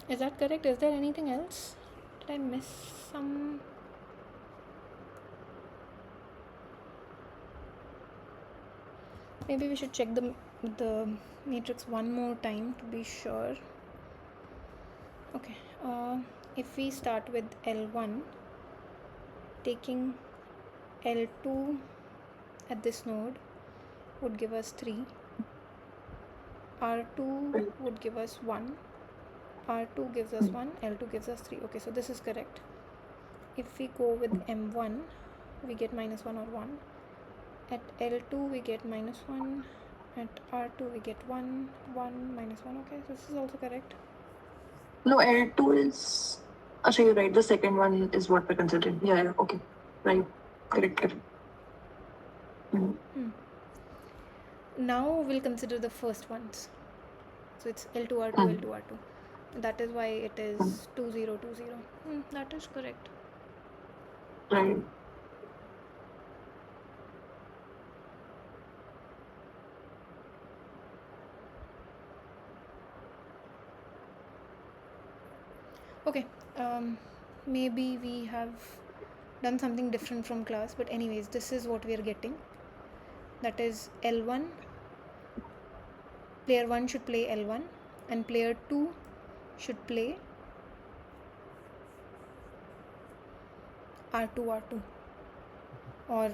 Is that correct? Is there anything else? Did I miss some? Maybe we should check the matrix one more time to be sure. Okay, if we start with L1, taking L2 at this node would give us 3, R2 would give us 1, R2 gives us 1, L2 gives us 3. Okay, so this is correct. If we go with M1, we get minus 1 or 1. At L2 we get minus 1, at R2 we get 1, 1, minus 1. Okay, so this is also correct. No, L2 is. Actually, you're right. The second one is what we're considering. Yeah, okay. Right. Correct. Now we'll consider the first ones. So it's L2, R2, L2, R2. That is why it is 2 0, 2 0. That is correct. Right. Okay, maybe we have done something different from class, but anyways, this is what we are getting. That is L1, player 1 should play L1 and player 2 should play R2 R2, or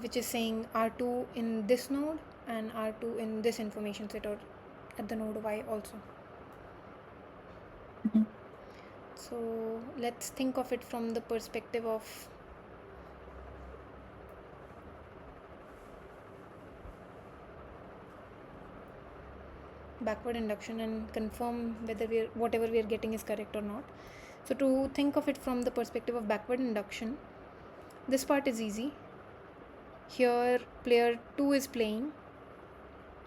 which is saying R2 in this node and R2 in this information set, or at the node Y also. So let's think of it from the perspective of backward induction and confirm whether whatever we are getting is correct or not. So to think of it from the perspective of backward induction, this part is easy. Here player 2 is playing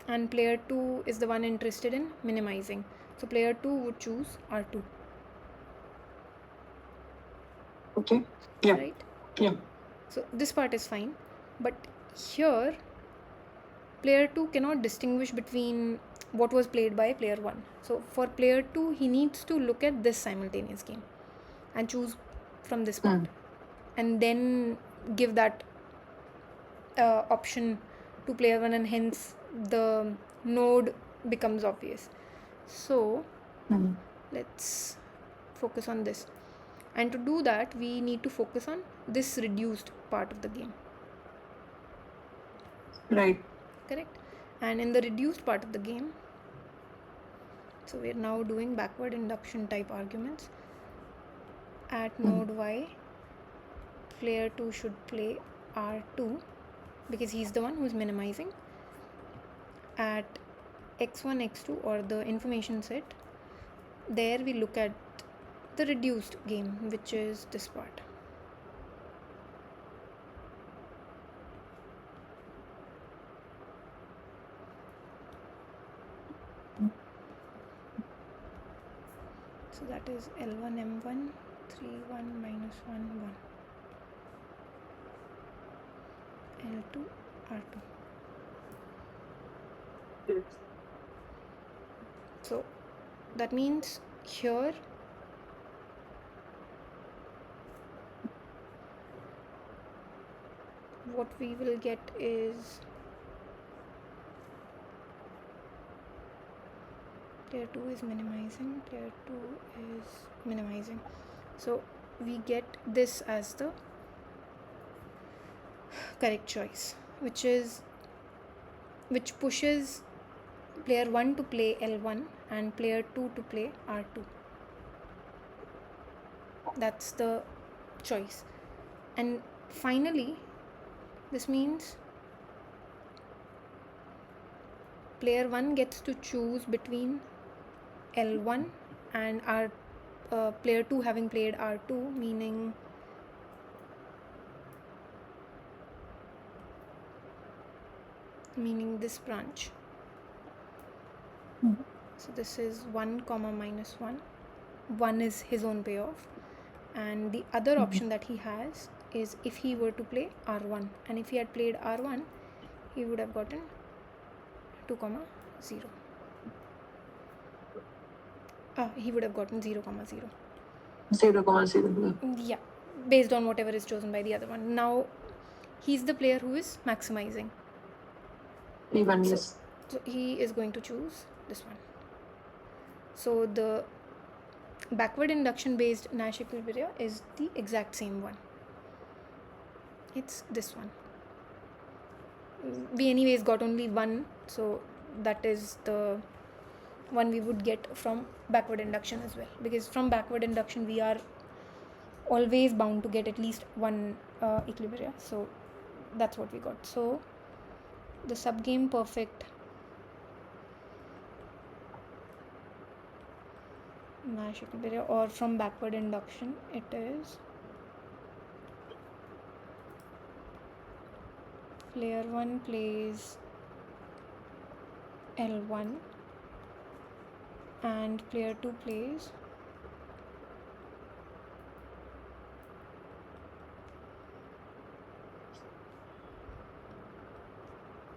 and player 2 is the one interested in minimizing. So player 2 would choose R2. Okay. Yeah. Right? Yeah. So this part is fine. But here player 2 cannot distinguish between what was played by player 1. So for player 2, he needs to look at this simultaneous game and choose from this part, and then give that option to player 1, and hence the node becomes obvious. So let's focus on this, and to do that we need to focus on this reduced part of the game. Right. Correct? And in the reduced part of the game, so we are now doing backward induction type arguments. At node Y, player 2 should play R2 because he's the one who's minimizing. At x1 x2, or the information set, there we look at the reduced game, which is this part. So that is L1 M1 3 1 minus 1 1, L2 R2. Yes. So that means here what we will get is player 2 is minimizing, player 2 is minimizing. So we get this as the correct choice, which pushes player 1 to play L1 and player 2 to play R2. That's the choice. And finally, this means player 1 gets to choose between L1 and player 2 having played R2, meaning this branch. So this is 1 comma minus 1. 1 is his own payoff, and the other option that he has is if he were to play R1, and if he had played R1, he would have gotten 2 comma 0. He would have gotten 0 comma 0. 0, 0. Yeah, based on whatever is chosen by the other one. Now he's the player who is maximizing. Even yes. So he is going to choose this one. So the backward induction based Nash equilibria is the exact same one. It's this one. We anyways got only one, so that is the one we would get from backward induction as well, because from backward induction we are always bound to get at least one equilibria. So that's what we got. So the subgame perfect Nash equilibria, or from backward induction, it is player 1 plays L1 and player 2 plays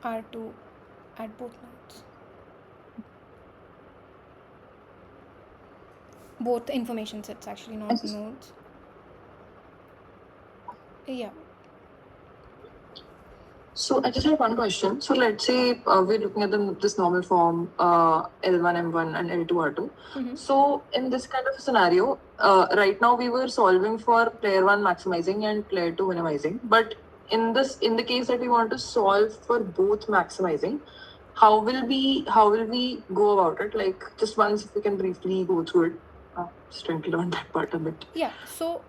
R2 at both nodes. Both information sets actually, not nodes. Yeah. So I just had one question. So let's say we're looking at this normal form, L1, M1, and L2, R2. So in this kind of scenario, right now we were solving for player one maximizing and player two minimizing. But in the case that we want to solve for both maximizing, how will we go about it? Like just once, if we can briefly go through it. Just trying to learn that part a bit. Yeah, so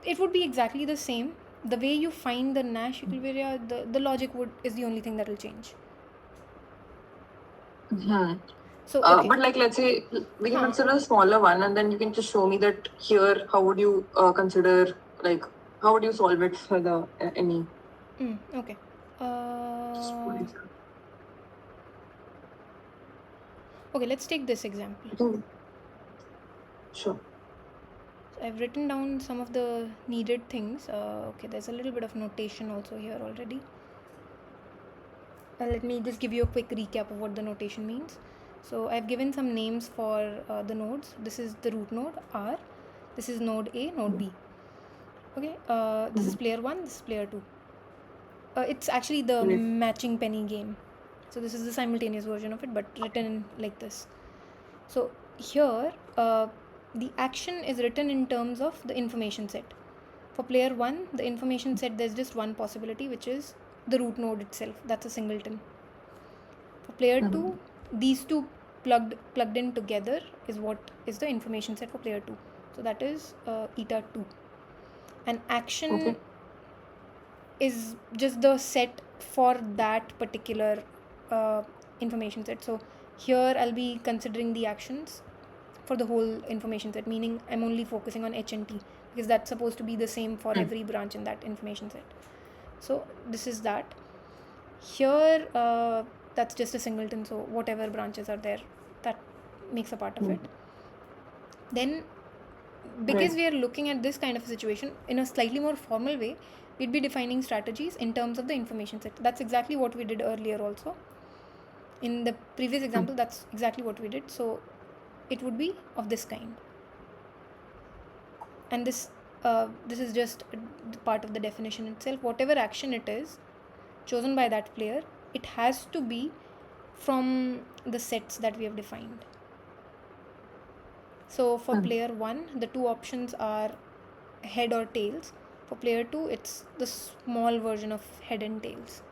it would be exactly the same. The way you find the Nash equilibria, the logic is the only thing that will change. So okay. But like, let's say we can consider a smaller one, and then you can just show me that here, how would you consider, like, how would you solve it for the any? Okay. Okay, let's take this example. Sure. So I've written down some of the needed things. Okay, there's a little bit of notation also here already. Let me just give you a quick recap of what the notation means. So I've given some names for the nodes. This is the root node R. This is node A, node B. Okay, this is player 1, this is player 2. It's actually the matching penny game. So this is the simultaneous version of it, but written like this. So here, the action is written in terms of the information set. For player 1, the information set, there's just one possibility, which is the root node itself. That's a singleton. For player 2, these two plugged in together is what is the information set for player 2. So that is eta 2. And action is just the set for that particular information set. So here I'll be considering the actions for the whole information set, meaning I'm only focusing on H and T because that's supposed to be the same for every branch in that information set. So this is that. Here that's just a singleton, so whatever branches are there, that makes a part of it. Then because we are looking at this kind of a situation in a slightly more formal way, we'd be defining strategies in terms of the information set. That's exactly what we did earlier also. In the previous example, that's exactly what we did. So it would be of this kind. And this is just part of the definition itself. Whatever action it is chosen by that player, it has to be from the sets that we have defined. So for player 1, the two options are head or tails. For player 2, it's the small version of head and tails.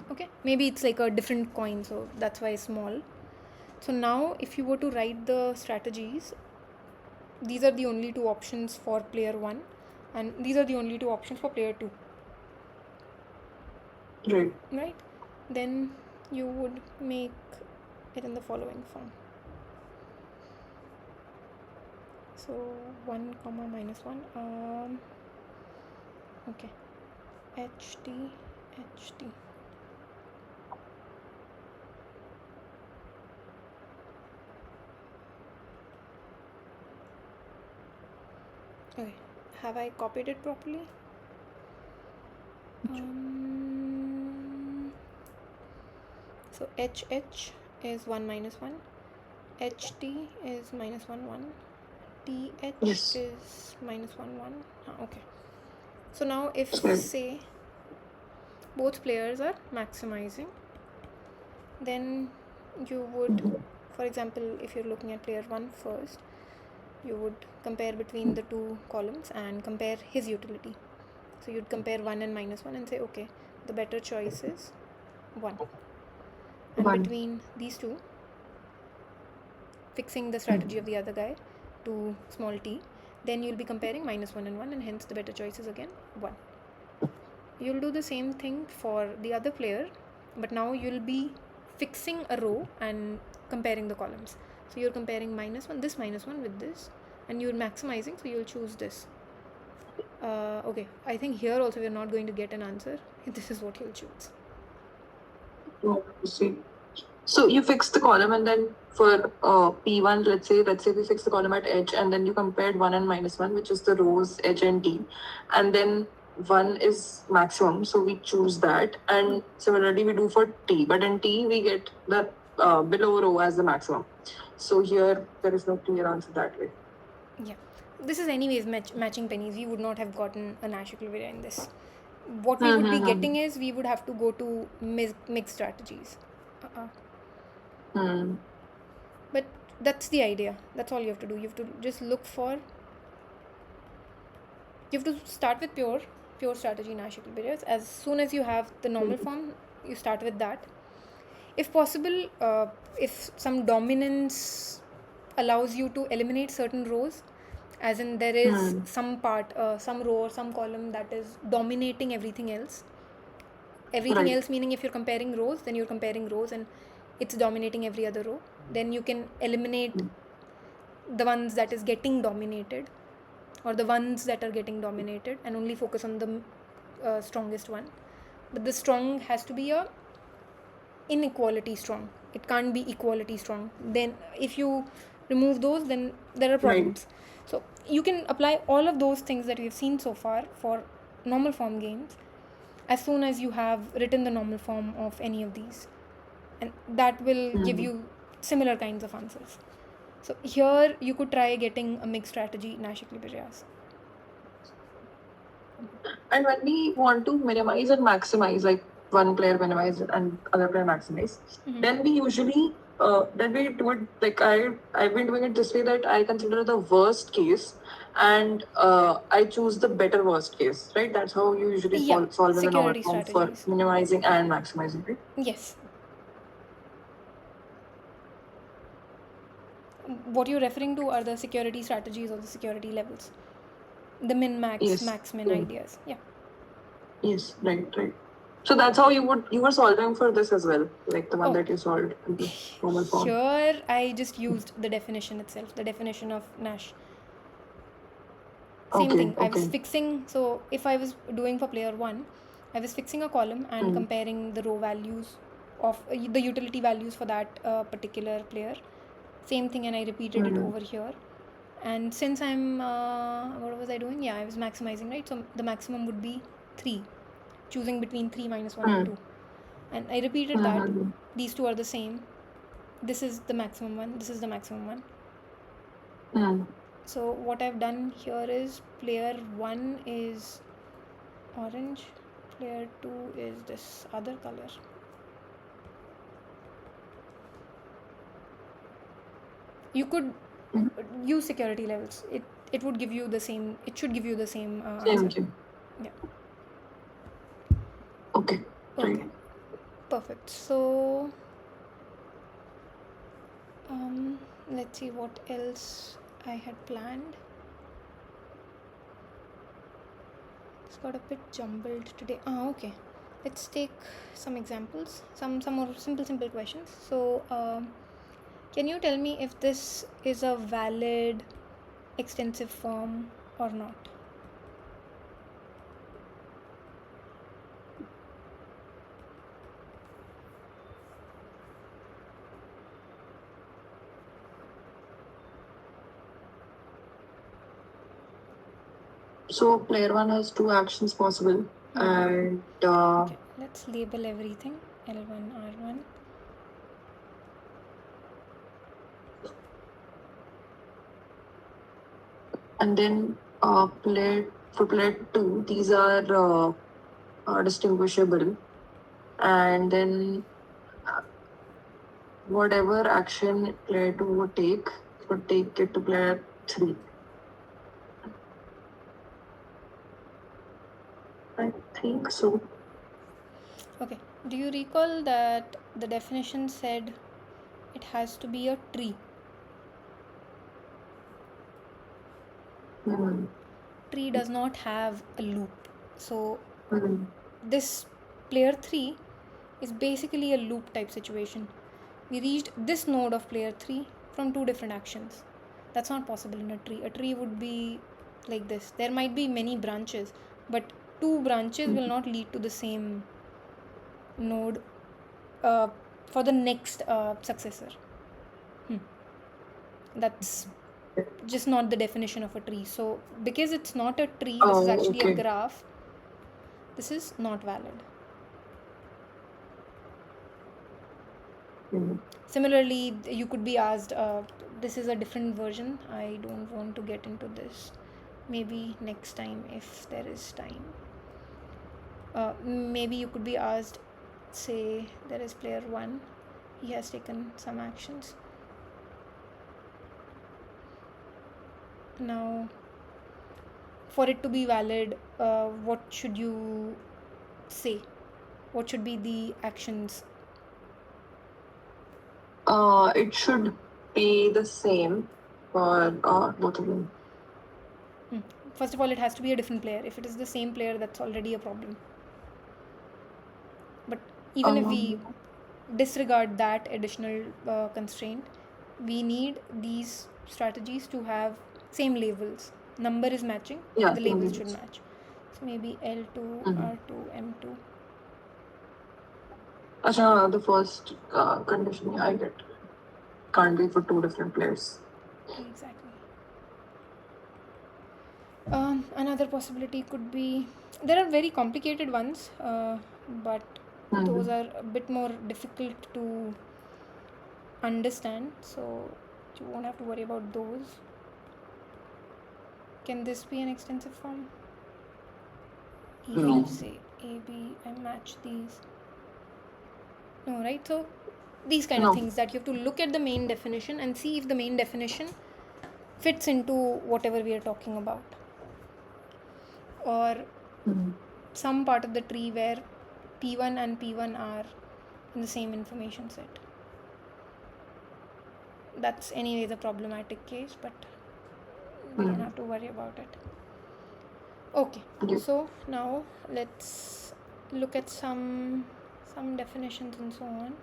Okay, maybe it's like a different coin, so that's why it's small. So now if you were to write the strategies, these are the only two options for player 1 and these are the only two options for player 2. Right? Then you would make it in the following form. So 1 comma minus 1 okay, HT. Okay, have I copied it properly? So HH is 1 minus 1, HT is minus 1 1, TH is minus 1 1. Okay. So now if say both players are maximizing, then you would, for example, if you're looking at player 1 first, you would compare between the two columns and compare his utility. So you'd compare 1 and minus 1 and say, okay, the better choice is 1. And between these two, fixing the strategy of the other guy to small t, then you'll be comparing minus 1 and 1, and hence the better choice is again 1. You'll do the same thing for the other player, but now you'll be fixing a row and comparing the columns. So you're comparing minus 1, this minus 1 with this, and you're maximizing, so you'll choose this. Okay, I think here also we're not going to get an answer. This is what you'll choose. So you fix the column, and then for P1, let's say we fix the column at H, and then you compared 1 and minus 1, which is the rows H and T, and then 1 is maximum, so we choose that. And similarly we do for T, but in T we get the below row as the maximum. So here there is no clear answer that way. Yeah, this is anyways matching pennies. We would not have gotten a Nash equilibrium in this. What we would be Mm-hmm. getting is we would have to go to mixed strategies. Hmm. But that's the idea. That's all you have to do. You have to just look for. You have to start with pure strategy Nash equilibriums. As soon as you have the normal form, you start with that. If possible, if some dominance allows you to eliminate certain rows, as in there is Hmm. some part, some row or some column that is dominating everything Right. else, meaning if you're comparing rows, then you're comparing rows and it's dominating every other row, then you can eliminate the ones that is getting dominated or the ones that are getting dominated and only focus on the strongest one. But the strong has to be a inequality strong. It can't be equality strong. Then if you remove those, then there are Right. problems. So you can apply all of those things that we've seen so far for normal form games as soon as you have written the normal form of any of these, and that will give Hmm. you similar kinds of answers. So here you could try getting a mixed strategy Nash equilibriums. And when we want to minimize and maximize, like one player minimize and other player maximize, then we usually then we do it like I've been doing it this way, that I consider the worst case and I choose the better worst case, right? That's how you usually Yeah, solve in the normal security form for strategies. minimizing and maximizing, right? Yes. What you're referring to are the security strategies or the security levels, the min max, Yes. max min Yeah. ideas. Yeah. Yes. Right. Right. So that's how you were solving for this as well, like the one Oh, that you solved in the normal form. here I just used the definition itself, the definition of Nash. Same Okay. thing. I was Okay. fixing, so if I was doing for player 1, I was fixing a column and Hmm. comparing the row values of the utility values for that particular player. Same thing, and I repeated it Hmm. over here. And since I'm, what was I doing? Yeah, I was maximizing, right? So the maximum would be 3, choosing between 3 minus 1 and Hmm. 2. And I repeated that. Hmm. These two are the same. This is the maximum one, this is the maximum one. Hmm. So what I've done here is player 1 is orange, player 2 is this other color. You could use security levels. It would give you the same, it should give you the same Same answer. thing. Yeah. Okay. Okay. Right. Perfect. So let's see what else I had planned. It's got a bit jumbled today. Okay. Let's take some examples, some more simple questions. So can you tell me if this is a valid extensive form or not? So player one has two actions possible, and Okay, let's label everything L1, R1. then for player two, these are distinguishable, and then whatever action player two would take it to player three. I think so. Okay, do you recall that the definition said it has to be a tree? Hmm. Tree does not have a loop. So Hmm. this player 3 is basically a loop type situation. We reached this node of player 3 from two different actions. That's not possible in a tree. A tree would be like this. There might be many branches, but two branches will not lead to the same node uh, for the next successor. That's just not the definition of a tree. So because it's not a tree, this is Oh, actually a okay. graph. This is not valid. Hmm. Similarly, you could be asked, this is a different version. I don't want to get into this. Maybe next time if there is time. maybe you could be asked, say there is player 1, he has taken some actions. Now, for it to be valid, what should you say? What should be the actions? It should be the same for both of them. First of all, it has to be a different player. If it is the same player, that's already a problem. But even if we disregard that additional constraint, we need these strategies to have same labels. Number is matching, Yeah, the same labels should labels. match. So maybe L2, R2, M2. Acha, the first condition, yeah, I get. Can't be for two different players. Exactly. Another possibility could be, there are very complicated ones, but those are a bit more difficult to understand, so you won't have to worry about those. Can this be an extensive form? Even No. if say A, B, I match these. No, right? So these kind of No. things that you have to look at the main definition and see if the main definition fits into whatever we are talking about. Or some part of the tree where P1 and P1 are in the same information set. That's anyway the problematic case, but we don't have to worry about it. Okay, Yeah. so now let's look at some definitions and so on.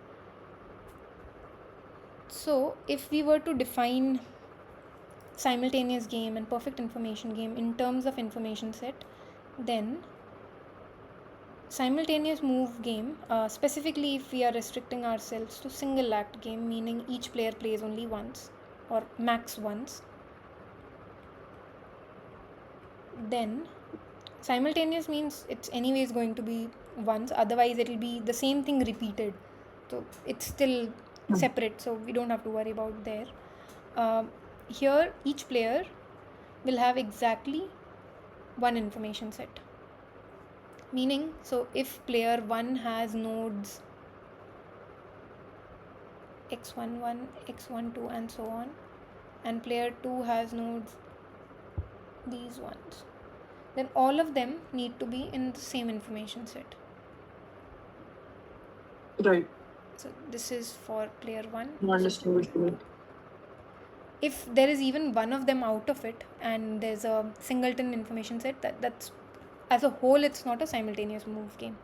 So if we were to define simultaneous game and perfect information game in terms of information set, then simultaneous move game, specifically if we are restricting ourselves to single act game, meaning each player plays only once or max once, then simultaneous means it's anyways going to be once, otherwise it will be the same thing repeated, so it's still separate, so we don't have to worry about there. Here each player will have exactly one information set, meaning, so if player 1 has nodes x11, x12 and so on, and player 2 has nodes these ones, then all of them need to be in the same information set. Right. So this is for player 1. Understood. If there is even one of them out of it and there's a singleton information set, that's as a whole it's not a simultaneous move game.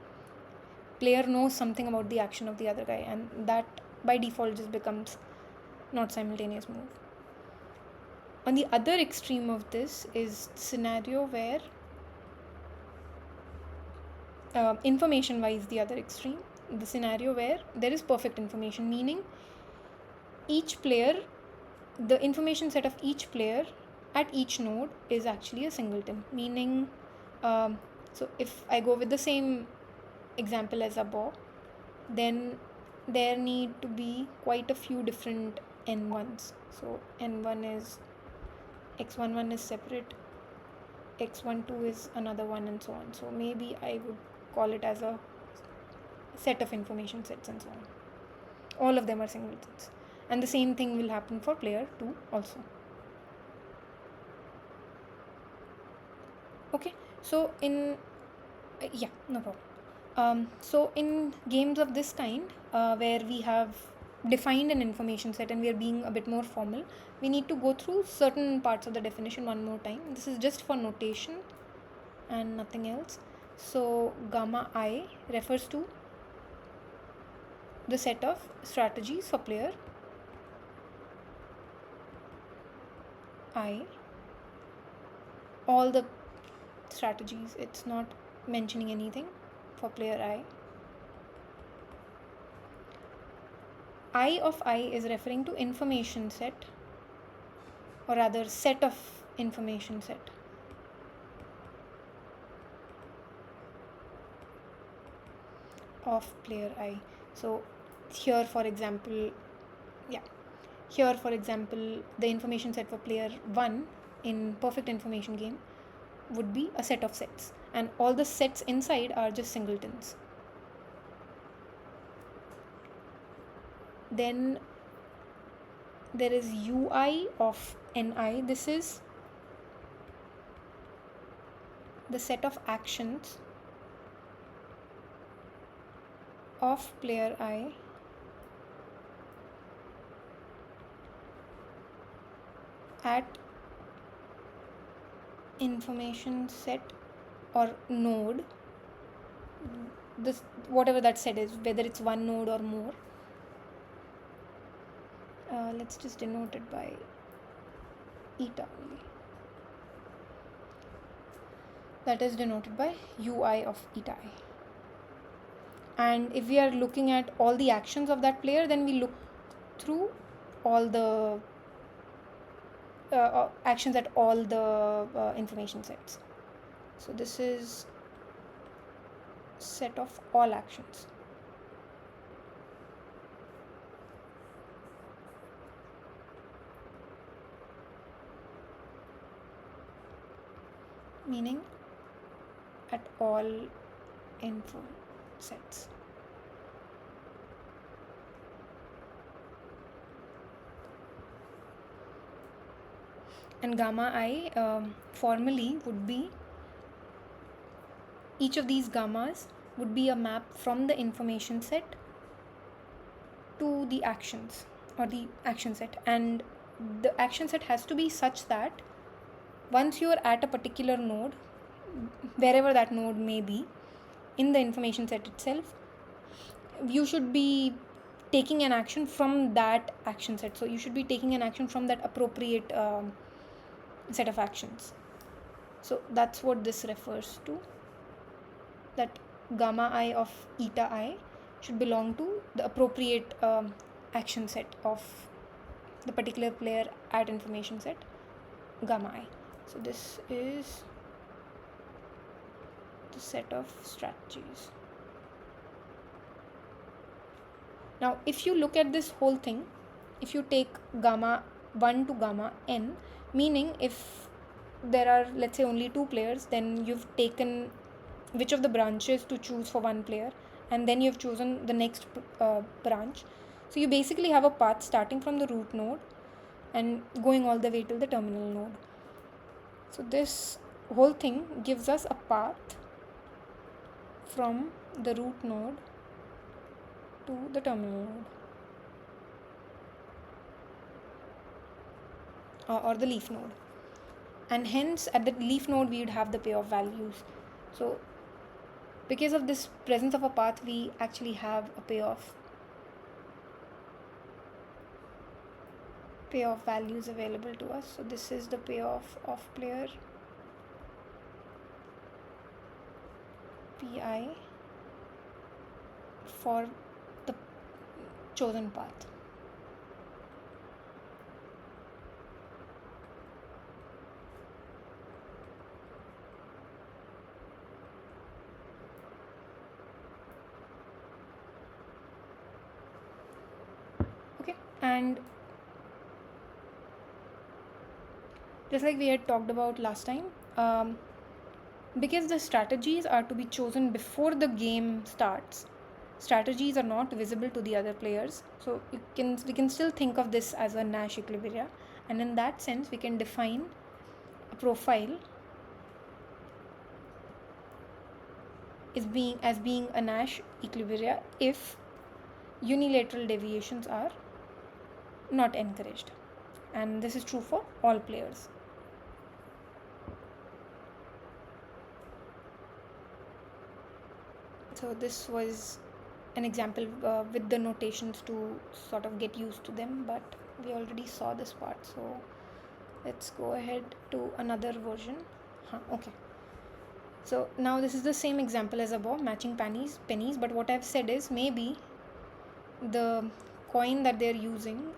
Player knows something about the action of the other guy, and that by default just becomes not simultaneous move. On the other extreme of this is scenario where information wise, the other extreme, the scenario where there is perfect information, meaning each player, the information set of each player at each node is actually a singleton, meaning so if I go with the same example as above, then there need to be quite a few different n1s. So n1 is x11 is separate, x12 is another one, and so on. So maybe I would call it as a set of information sets and so on. All of them are singletons, and the same thing will happen for player 2 also. Okay, so in yeah, no problem. So in games of this kind, where we have defined an information set and we are being a bit more formal, we need to go through certain parts of the definition one more time. This is just for notation and nothing else. So gamma I refers to the set of strategies for player I, all the strategies, it's not mentioning anything for player I of I is referring to information set, or rather set of information set. Of player I. So here for example, the information set for player 1 in perfect information game would be a set of sets, and all the sets inside are just singletons. Then there is ui of ni. This is the set of actions of player I at information set or node, this whatever that set is, whether it's one node or more. Let's just denote it by eta only. That is denoted by ui of eta I. And if we are looking at all the actions of that player, then we look through all the actions at all the information sets. So this is set of all actions. Meaning at all info sets. And gamma I formally would be, each of these gammas would be a map from the information set to the actions or the action set, and the action set has to be such that once you are at a particular node, wherever that node may be in the information set itself, you should be taking an action from that action set. So you should be taking an action from that appropriate set of actions. So that's what this refers to, that gamma I of eta I should belong to the appropriate action set of the particular player at information set gamma I. So this is the set of strategies. Now if you look at this whole thing, if you take gamma 1 to gamma n, meaning if there are, let's say, only two players, then you've taken which of the branches to choose for one player, and then you've chosen the next branch. So you basically have a path starting from the root node and going all the way to the terminal node. So this whole thing gives us a path from the root node to the terminal node or the leaf node, and hence at the leaf node we would have the payoff values. So because of this presence of a path, we actually have a payoff values available to us. So this is the payoff of player pi for the chosen path. Okay, and just like we had talked about last time, because the strategies are to be chosen before the game starts, strategies are not visible to the other players. So we can still think of this as a Nash equilibria, and in that sense we can define a profile as being a Nash equilibria if unilateral deviations are not encouraged, and this is true for all players. So this was an example with the notations to sort of get used to them, but we already saw this part, so let's go ahead to another version. Okay, so now this is the same example as above, matching pennies, but what I've said is maybe the coin that they're using,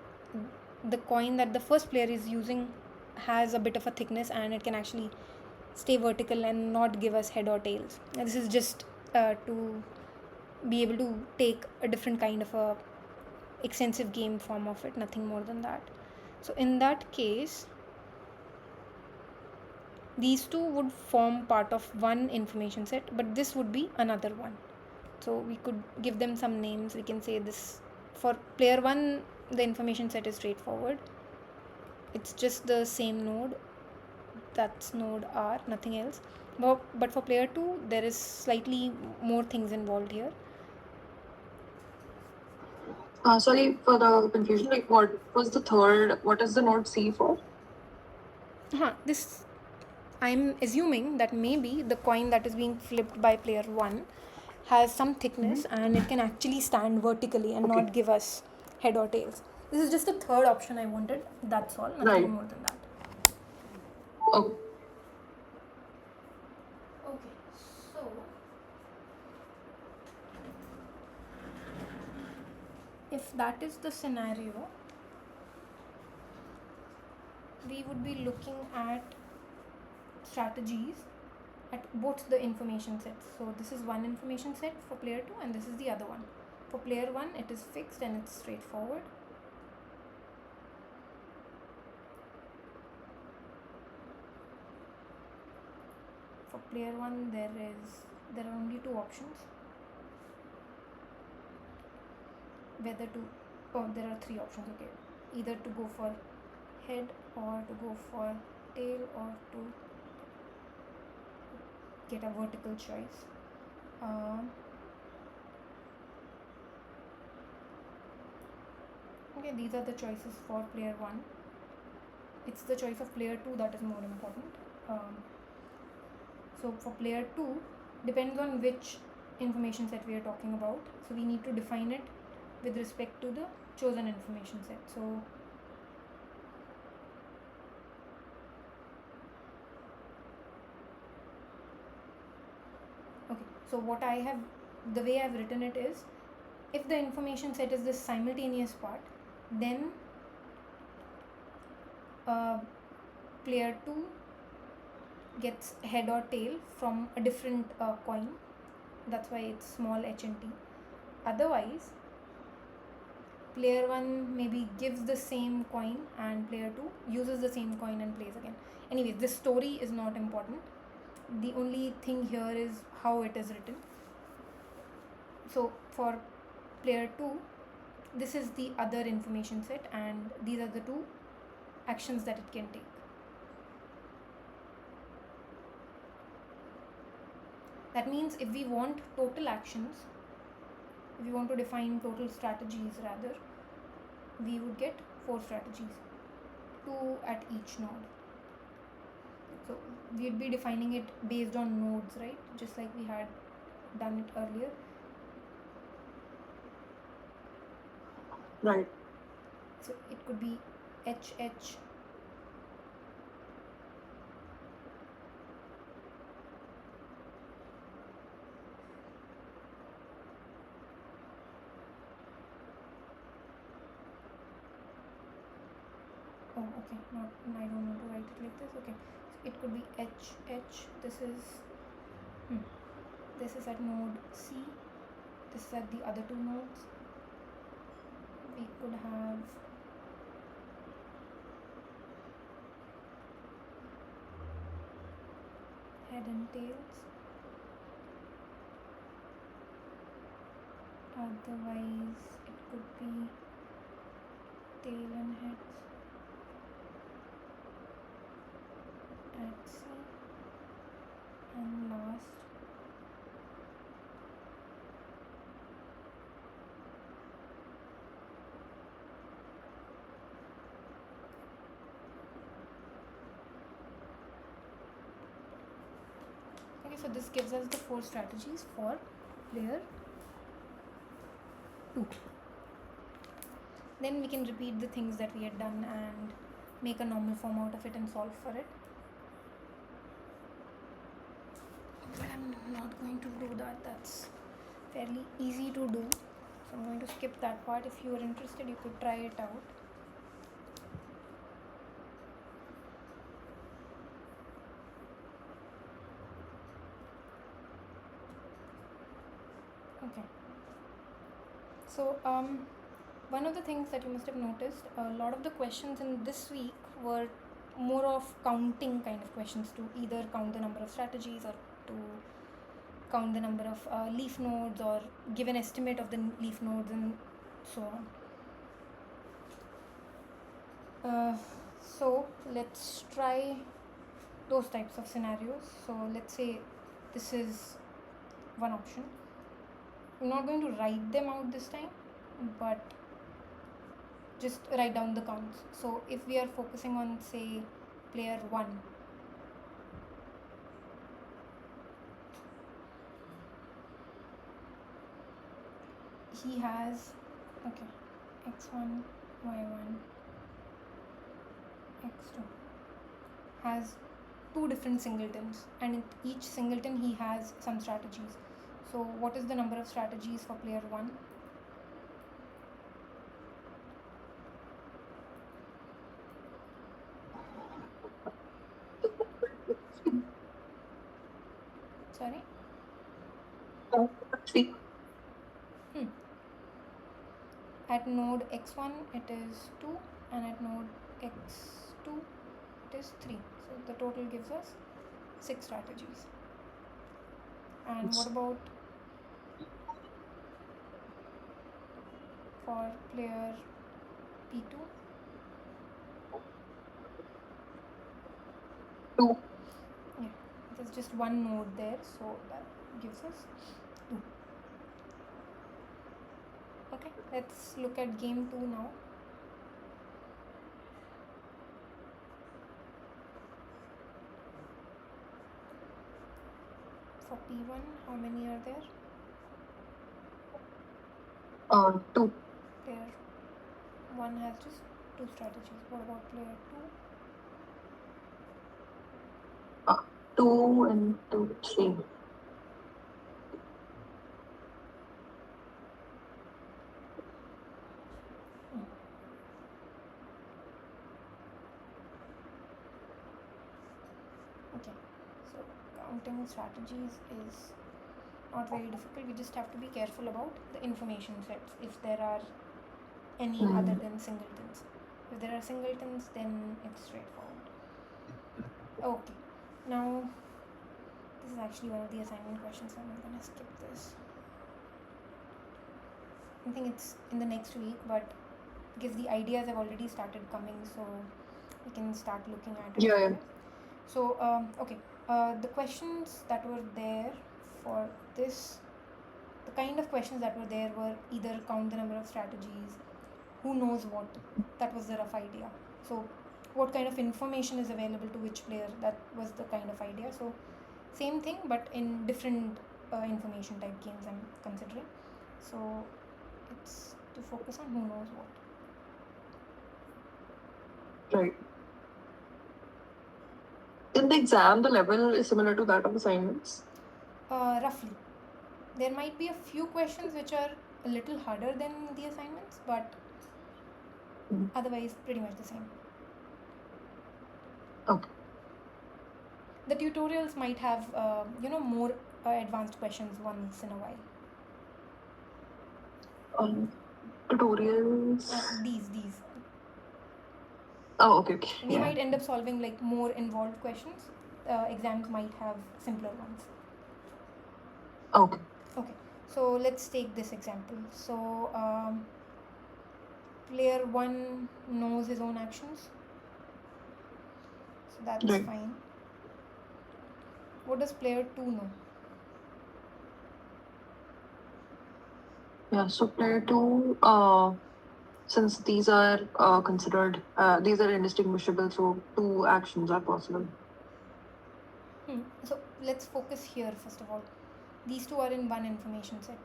the coin that the first player is using, has a bit of a thickness and it can actually stay vertical and not give us head or tails. And this is just to be able to take a different kind of a extensive game form of it, nothing more than that. So in that case, these two would form part of one information set, but this would be another one. So we could give them some names. We can say this for player 1, the information set is straightforward. It's just the same node, that's node R, nothing else. But for player 2, there is slightly more things involved here. Sorry for the confusion. Like, what was the third? What is the node C for? This, I'm assuming that maybe the coin that is being flipped by player 1 has some thickness and it can actually stand vertically and Okay. not give us head or tails. This is just the third option I wanted. That's all, nothing Right. more than that. Oh, Okay, so if that is the scenario, we would be looking at strategies at both the information sets. So this is one information set for player 2 and this is the other one. For player 1, it is fixed and it's straightforward. For player 1, there are only two options. Whether to, there are three options, okay. Either to go for head or to go for tail or to get a vertical choice. Okay, these are the choices for player 1. It's the choice of player 2 that is more important. So for player 2, depends on which information set we are talking about. So we need to define it with respect to the chosen information set. So okay, so what I have, the way I've written it is, if the information set is this simultaneous part, then player 2 gets head or tail from a different coin. That's why it's small h and t. Otherwise, player 1 maybe gives the same coin and player 2 uses the same coin and plays again. Anyways, this story is not important. The only thing here is how it is written. So for player 2, this is the other information set and these are the two actions that it can take. That means if we want total actions, if we want to define total strategies rather, we would get 4 strategies, 2 at each node. So we'd be defining it based on nodes, right? Just like we had done it earlier. right. So it could be HH. Oh, okay. Not, I don't want to write it like this. Okay. So it could be HH. This is at node C. This is at the other two nodes. We could have head and tails. Otherwise, it could be tail and heads at C. And last, okay, so this gives us the 4 strategies for player 2. Then we can repeat the things that we had done and make a normal form out of it and solve for it. But I'm not going to do that. That's fairly easy to do. So I'm going to skip that part. If you are interested, you could try it out. Okay. So one of the things that you must have noticed, a lot of the questions in this week were more of counting kind of questions, to either count the number of strategies or to count the number of leaf nodes or give an estimate of the leaf nodes and so on. So let's try those types of scenarios. So let's say this is one option. I'm not going to write them out this time, but just write down the counts. So if we are focusing on, say, player 1, he has, okay, x1, y1, x2 has two different singletons, and in each singleton he has some strategies. So what is the number of strategies for player 1? Sorry? Three. At node x1 it is 2, and at node x2 it is 3. So the total gives us 6 strategies. And what about for player p2? Two. Yeah, there's just one node there, so that gives us 2. Okay, let's look at game 2 now. For p1, how many are there? Two. Player 1 has just 2 strategies. What about player 2? 2 and 2, 3. Okay, so counting strategies is not very difficult. We just have to be careful about the information sets, if there are any other than singletons. If there are singletons, then it's straightforward. Okay, now this is actually one of the assignment questions, so I'm gonna skip this. I think it's in the next week, but because the ideas have already started coming, so we can start looking at it. Yeah. So okay, the questions that were there for this, the kind of questions that were there were either count the number of strategies, who knows what, that was the rough idea. So what kind of information is available to which player, that was the kind of idea. So same thing, but in different information type games I'm considering. So it's to focus on who knows what. Right. In the exam, the level is similar to that of assignments? Roughly. There might be a few questions which are a little harder than the assignments, but otherwise pretty much the same. Okay. The tutorials might have more advanced questions once in a while. Tutorials. These Oh, okay. we might end up solving like more involved questions. Exams might have simpler ones. Okay. So let's take this example. So player 1 knows his own actions, so that's Right. fine. What does player 2 know? Yeah, so player 2, since these are considered, these are indistinguishable, so 2 actions are possible. So let's focus here first of all. These two are in one information set.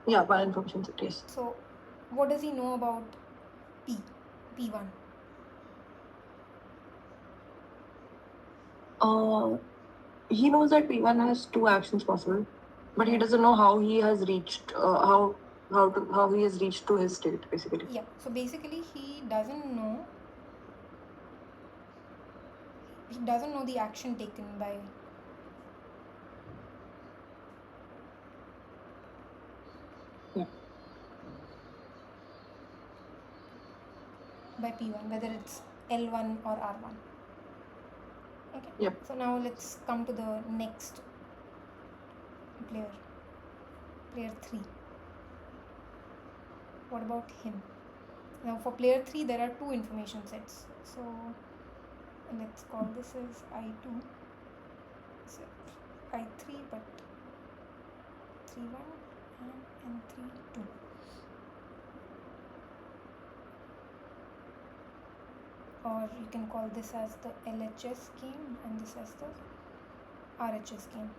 Yeah, one information set, yes. So what does he know about P1? He knows that P1 has 2 actions possible, but he doesn't know how he has reached, how he has reached to his state, basically. Yeah, so basically he doesn't know the action taken by P1, whether it's L1 or R1. Okay. Yep. So now let's come to the next player, player 3. What about him? Now for player 3 there are two information sets. So let's call this as I2. So I3 but 3-1 and N3-2. Or you can call this as the LHS game and this as the RHS game,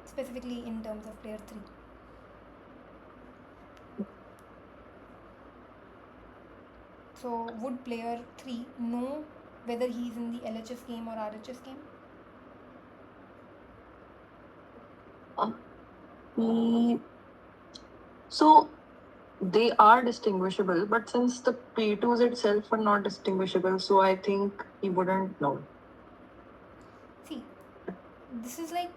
specifically in terms of player 3. So would player 3 know whether he is in the LHS game or RHS game? So they are distinguishable, but since the P2s itself are not distinguishable, so I think he wouldn't know. See, this is like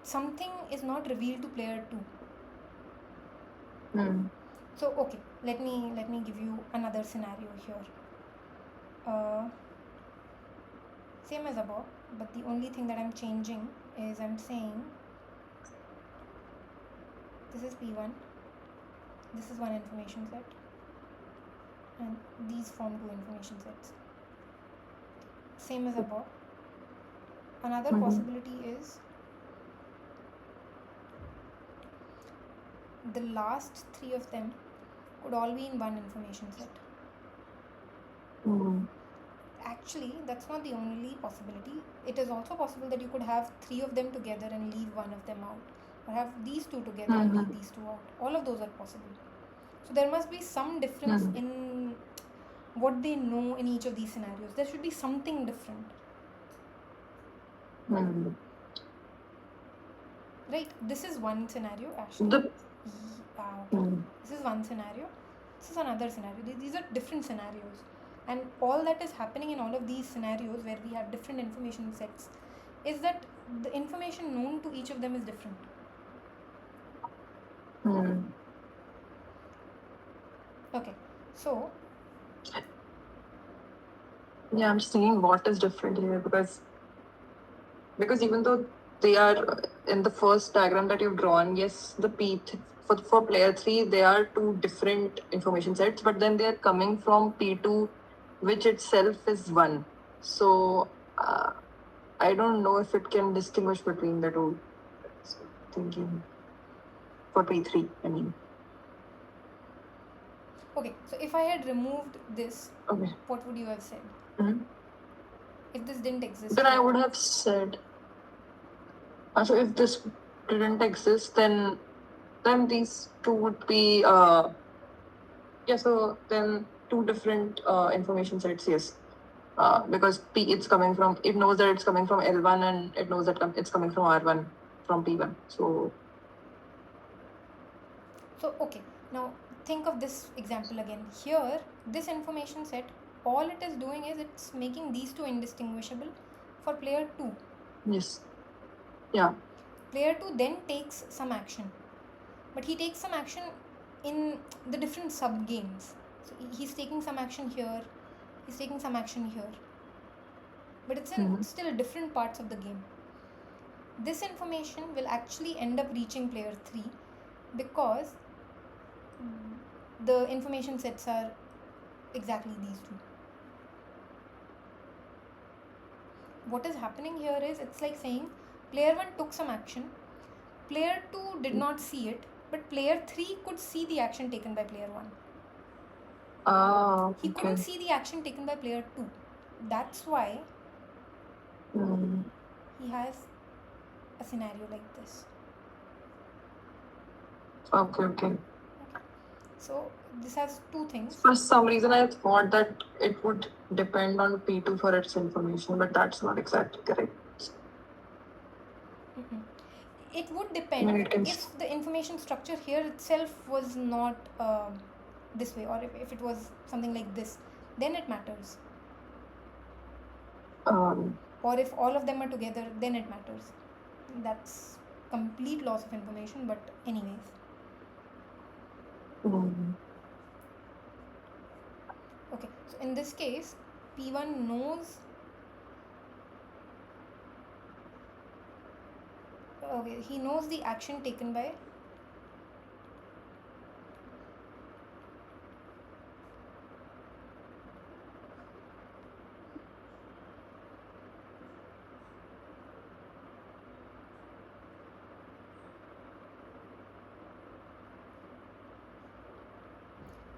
something is not revealed to player 2. So okay, let me give you another scenario here. Same as above, but the only thing that I'm changing is I'm saying this is P1, this is one information set, and these form two information sets. Same as above. Another possibility is the last three of them could all be in one information set. Actually, that's not the only possibility. It is also possible that you could have three of them together and leave one of them out, or have these two together and leave these two out. All of those are possible. So there must be some difference in what they know in each of these scenarios. There should be something different. Right, this is one scenario actually. This is one scenario. This is another scenario. These are different scenarios. And all that is happening in all of these scenarios where we have different information sets is that the information known to each of them is different. Okay, so yeah, I'm just thinking what is different here because even though they are in the first diagram that you've drawn, yes, the for player 3 they are two different information sets, but then they are coming from P2, which itself is one. So I don't know if it can distinguish between the two. So, thinking for P3, I mean. okay, so if I had removed this, what would you have said? If this didn't exist, then I would have said, so if this didn't exist, then these two would be so then two different information sets, yes. Because it knows that it's coming from L1 and it knows that it's coming from R1 from P1. So okay, now think of this example again. Here, this information set, all it is doing is it's making these two indistinguishable for player 2. Yes. Yeah. Player 2 then takes some action, but he takes some action in the different sub games. So he's taking some action here, he's taking some action here, but it's in still different parts of the game. This information will actually end up reaching player 3 because the information sets are exactly these two. What is happening here is it's like saying player 1 took some action, player 2 did not see it, but player 3 could see the action taken by player 1. He couldn't see the action taken by player 2. That's why he has a scenario like this. Okay. So this has two things. For some reason, I thought that it would depend on P2 for its information, but that's not exactly correct. It would depend if the information structure here itself was not this way, or if it was something like this, then it matters. Or if all of them are together, then it matters. That's complete loss of information, but anyways. Okay, so in this case, P1 knows. Okay, he knows the action taken by.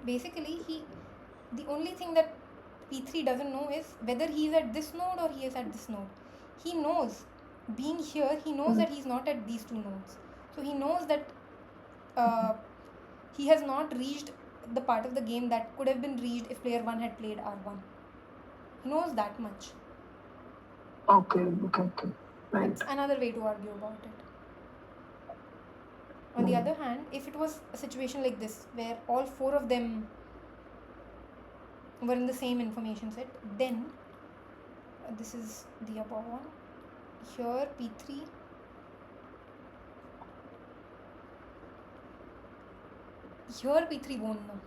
Basically, the only thing that P3 doesn't know is whether he is at this node or he is at this node. He knows, being here, he knows that he's not at these two nodes. So he knows that he has not reached the part of the game that could have been reached if player 1 had played R1. He knows that much. Okay. Right. That's another way to argue about it. On the other hand, if it was a situation like this, where all four of them were in the same information set, then this is the above one. Here P3, here P3 won't know.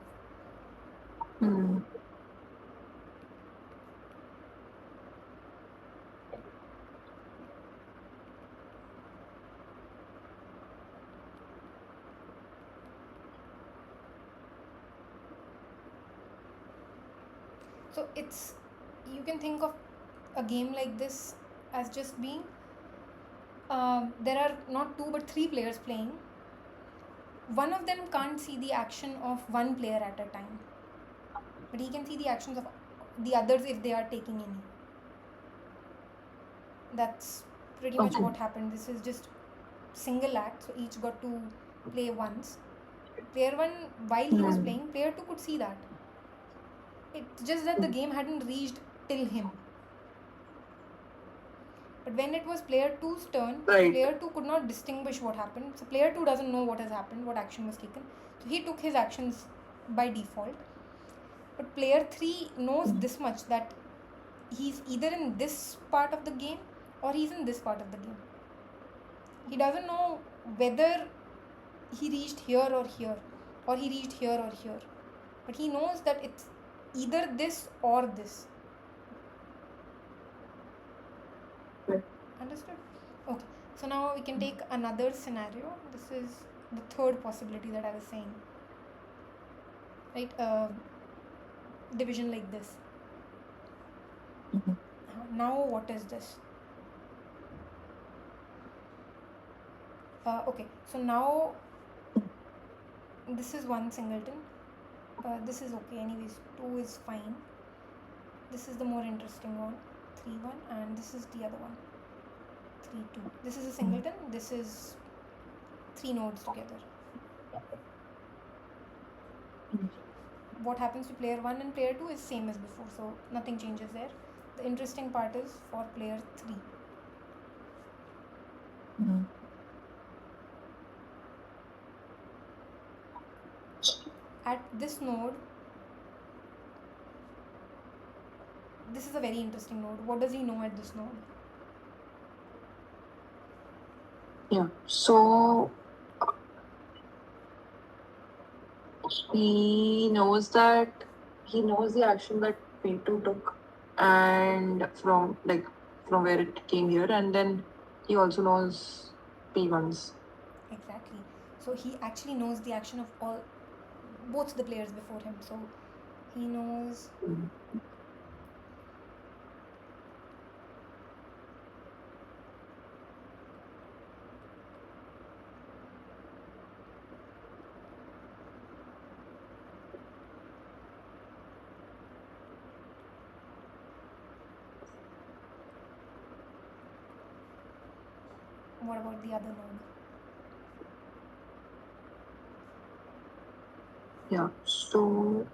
So you can think of a game like this as just being there are not 2 but 3 players playing. One of them can't see the action of one player at a time, but he can see the actions of the others if they are taking any. That's pretty much what happened. This is just single act, so each got to play once. Player 1, while he was playing, player 2 could see that. It's just that the game hadn't reached till him. But when it was player 2's turn, player 2 could not distinguish what happened. So player 2 doesn't know what has happened, what action was taken. So he took his actions by default. But player 3 knows this much, that he's either in this part of the game or he's in this part of the game. He doesn't know whether he reached here or here, or he reached here or here. But he knows that it's either this or this. Understood? Okay. So now we can take another scenario. This is the third possibility that I was saying. Right? Division like this. Now what is this? Okay. So now this is one singleton. This is okay. Anyways, 2 is fine. This is the more interesting one. 3-1, and this is the other one. 3-2. This is a singleton. This is 3 nodes together. What happens to player 1 and player 2 is same as before, so nothing changes there. The interesting part is for player 3. At this node, this is a very interesting node. What does he know at this node? Yeah, so he knows the action that P2 took, and from where it came here, and then he also knows P1's. Exactly. So he actually knows the action of both the players before him. So he knows. What about the other node? Yeah, so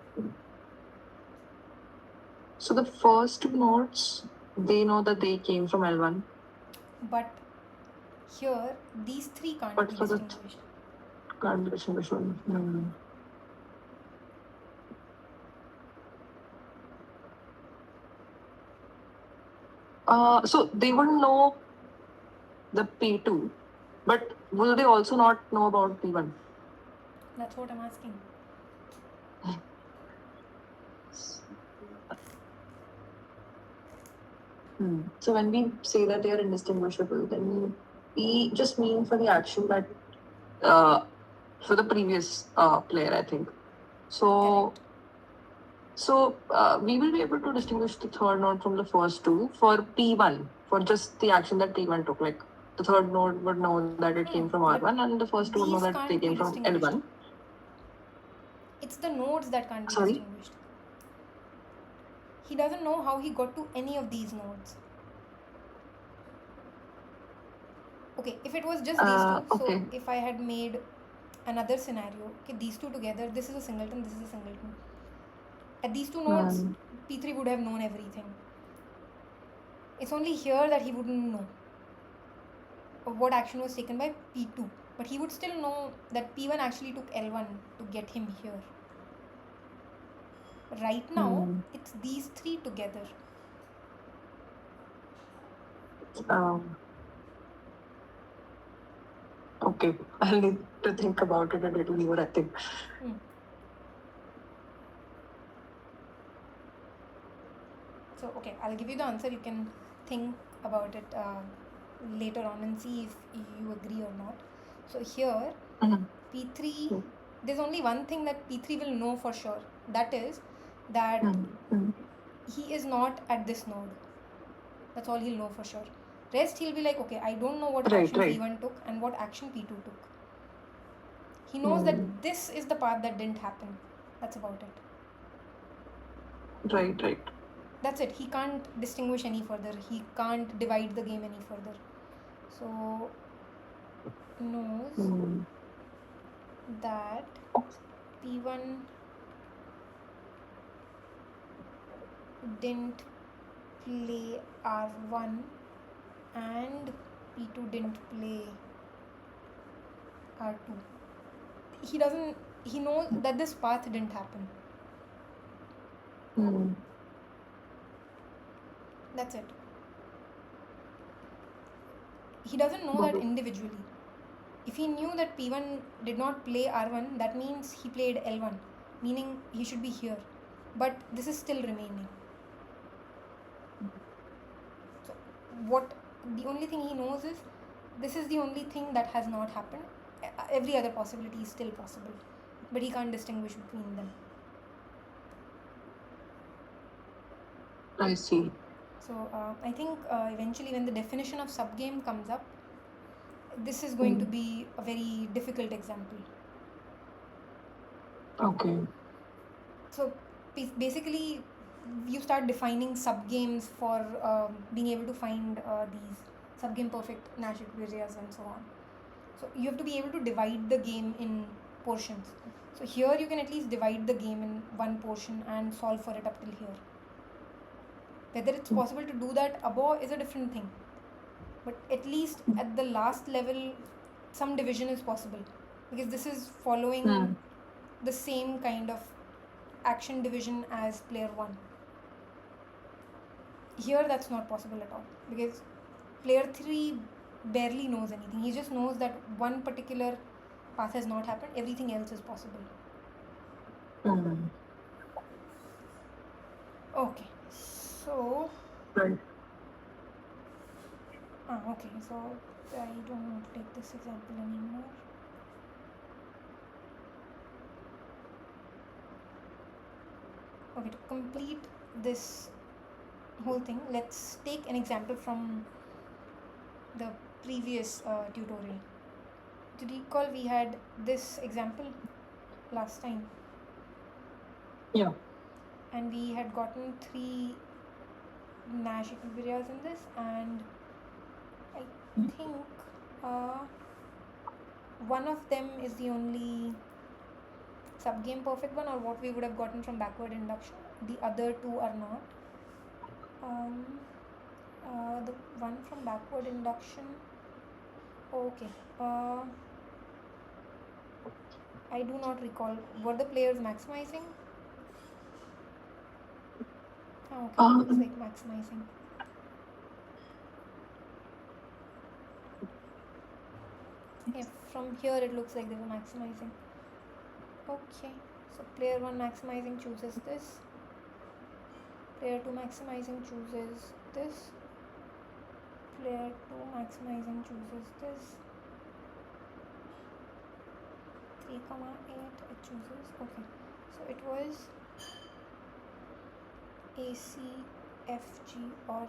the first two nodes, they know that they came from L1. But here, these 3 can't But be for the distinguished. can't be distinguished. So they wouldn't know the P2, but will they also not know about P1? That's what I'm asking. So when we say that they are indistinguishable, then we just mean for the action that for the previous player, I think. So Correct. we will be able to distinguish the third node from the first two for P1, for just the action that P1 took. Like the third node would know that it came No, from R1, but and the first two would know these that they can't came be from distinguished. L1. It's the nodes that can't be Sorry? distinguished. He doesn't know how he got to any of these nodes. Okay, if it was just these two, so Okay. if I had made another scenario, okay, these two together, this is a singleton, this is a singleton. At these two nodes, P3 would have known everything. It's only here that he wouldn't know what action was taken by P2. But he would still know that P1 actually took L1 to get him here. Right now, it's these three together. Um, okay. I'll need to think about it a little more, I think. So, okay, I'll give you the answer. You can think about it later on and see if you agree or not. So, here, P3, there's only one thing that P3 will know for sure. That is that he is not at this node. That's all he'll know for sure. Rest, he'll be like, okay, I don't know what action P1 took and what action P2 took. He knows that this is the part that didn't happen. That's about it. Right. That's it. He can't distinguish any further. He can't divide the game any further. So, knows that P1 didn't play R1 and P2 didn't play R2. He knows that this path didn't happen. That's it. He doesn't know that individually. If he knew that P1 did not play R1, that means he played L1, meaning he should be here. But this is still remaining. So, the only thing he knows is this is the only thing that has not happened. Every other possibility is still possible, but he can't distinguish between them. I see. So, I think eventually when the definition of subgame comes up, this is going to be a very difficult example. Okay. So basically, you start defining subgames for being able to find these subgame perfect Nash equations and so on. So you have to be able to divide the game in portions. So here you can at least divide the game in one portion and solve for it up till here. Whether it's possible to do that above is a different thing. But at least at the last level, some division is possible. Because this is following the same kind of action division as player 1. Here that's not possible at all. Because player 3 barely knows anything. He just knows that one particular path has not happened. Everything else is possible. Okay. So... Right. Okay, so I don't want to take this example anymore. Okay, to complete this whole thing, let's take an example from the previous tutorial. Do you recall we had this example last time? Yeah. And we had gotten 3 Nash equilibrias in this, and I think one of them is the only subgame perfect one, or what we would have gotten from backward induction. The other 2 are not. The one from backward induction, okay, I do not recall. Were the players maximizing? Okay, looks like maximizing. Yeah, from here it looks like they were maximizing. Okay, so player 1 maximizing chooses this. Player 2 maximizing chooses this. Player 2 maximizing chooses this. 3, 8 it chooses. Okay, so it was A, C, F, G or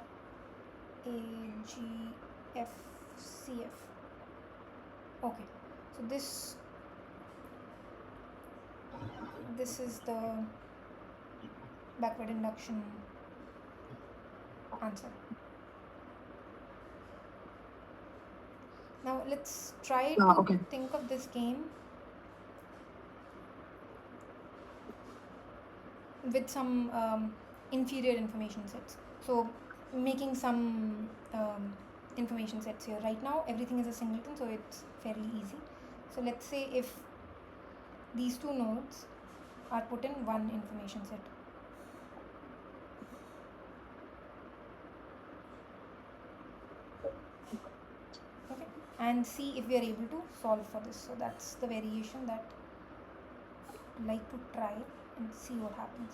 A, G, F, C, F. Okay, so this is the backward induction answer. Now let's try to Okay. think of this game with some inferior information sets. So making some information sets here. Right now everything is a singleton, so it's fairly easy. So let's say if these two nodes are put in one information set. Okay, and see if we are able to solve for this. So that's the variation that I'd like to try and see what happens.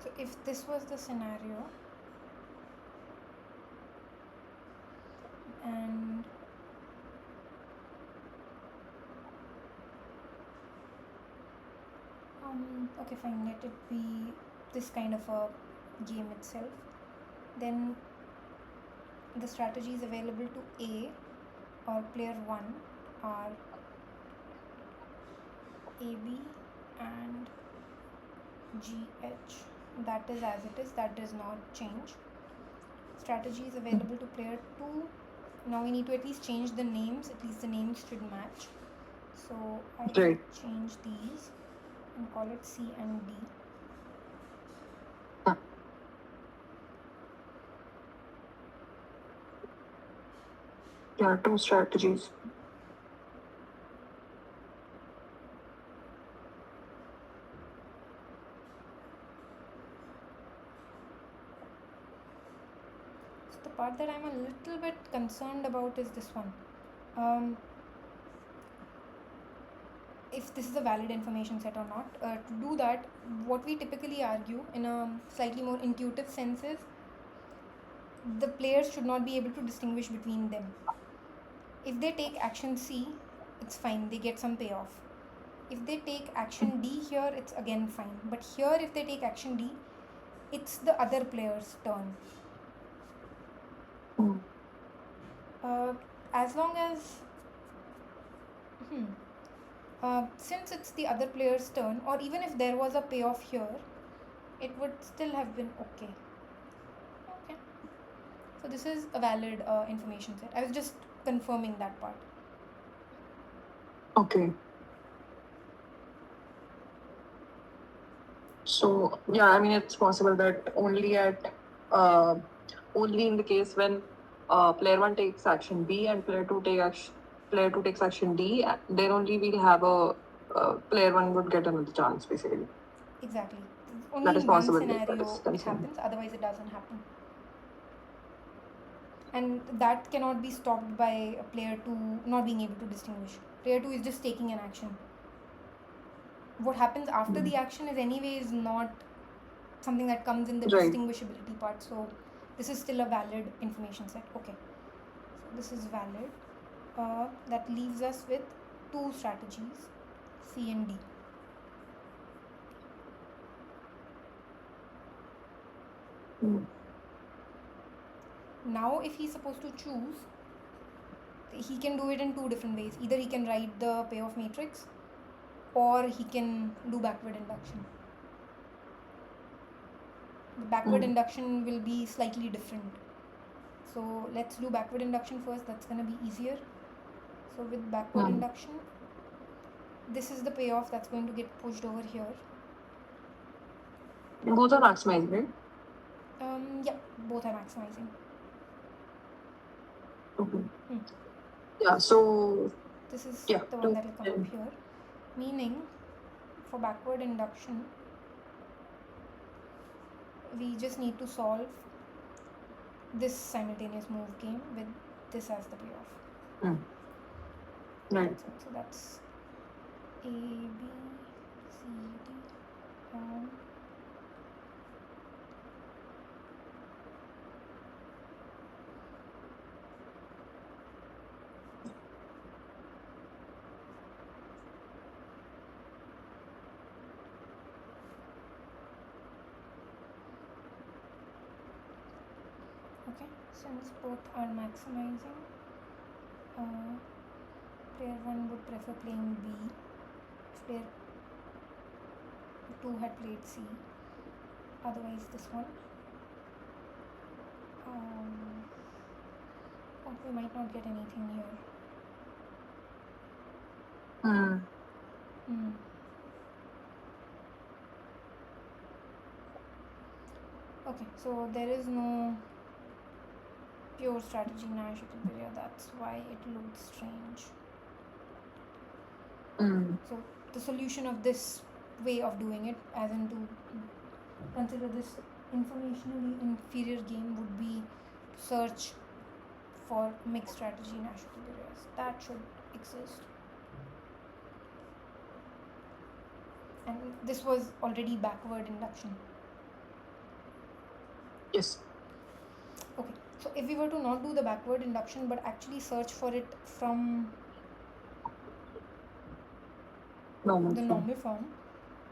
So if this was the scenario and okay fine, let it be this kind of a game itself, then the strategies available to A or player 1 are AB and GH. That is as it is, that does not change. Strategies available to player 2, now we need to at least change the names, at least the names should match. So I will Right. change these and call it C and D. Yeah, two strategies. So the part that I'm a little bit concerned about is this one. If this is a valid information set or not. To do that, what we typically argue in a slightly more intuitive sense is the players should not be able to distinguish between them. If they take action C, it's fine, they get some payoff. If they take action D here, it's again fine. But here, if they take action D, it's the other player's turn. As long as since it's the other player's turn, or even if there was a payoff here, it would still have been okay. Okay, so this is a valid information set. I was just confirming that part. Okay. So yeah, I mean it's possible that only in the case when player 1 takes action B and player 2 takes action D, then only we'll have a player 1 would get another chance basically. Exactly. Only That is in one possible. scenario it happens, otherwise it doesn't happen. And that cannot be stopped by player 2 not being able to distinguish. Player 2 is just taking an action. What happens after the action is anyways not something that comes in the Right. distinguishability part. So this is still a valid information set. Okay, so this is valid. That leaves us with two strategies, C and D. Now if he's supposed to choose, he can do it in two different ways. Either he can write the payoff matrix or he can do backward induction. The backward induction will be slightly different. So let's do backward induction first, that's going to be easier. So with backward induction, this is the payoff that's going to get pushed over here. Both are maximizing, right? Yeah, both are maximizing. Okay. Hmm. Yeah, so This is yeah, the one that will come up here. Meaning, for backward induction, we just need to solve this simultaneous move game with this as the payoff. right. That's it. So that's A, B, C, D, and okay, since both are maximizing, player 1 would prefer playing B if player 2 had played C, otherwise this one. Oh, we might not get anything here. Okay, so there is no pure strategy in Ashikabiria, that's why it looks strange. So the solution of this way of doing it, as in to consider this informationally inferior game, would be to search for mixed strategy in Ashikabiria. That should exist. And this was already backward induction. Yes. Okay, so if we were to not do the backward induction but actually search for it from the normal form,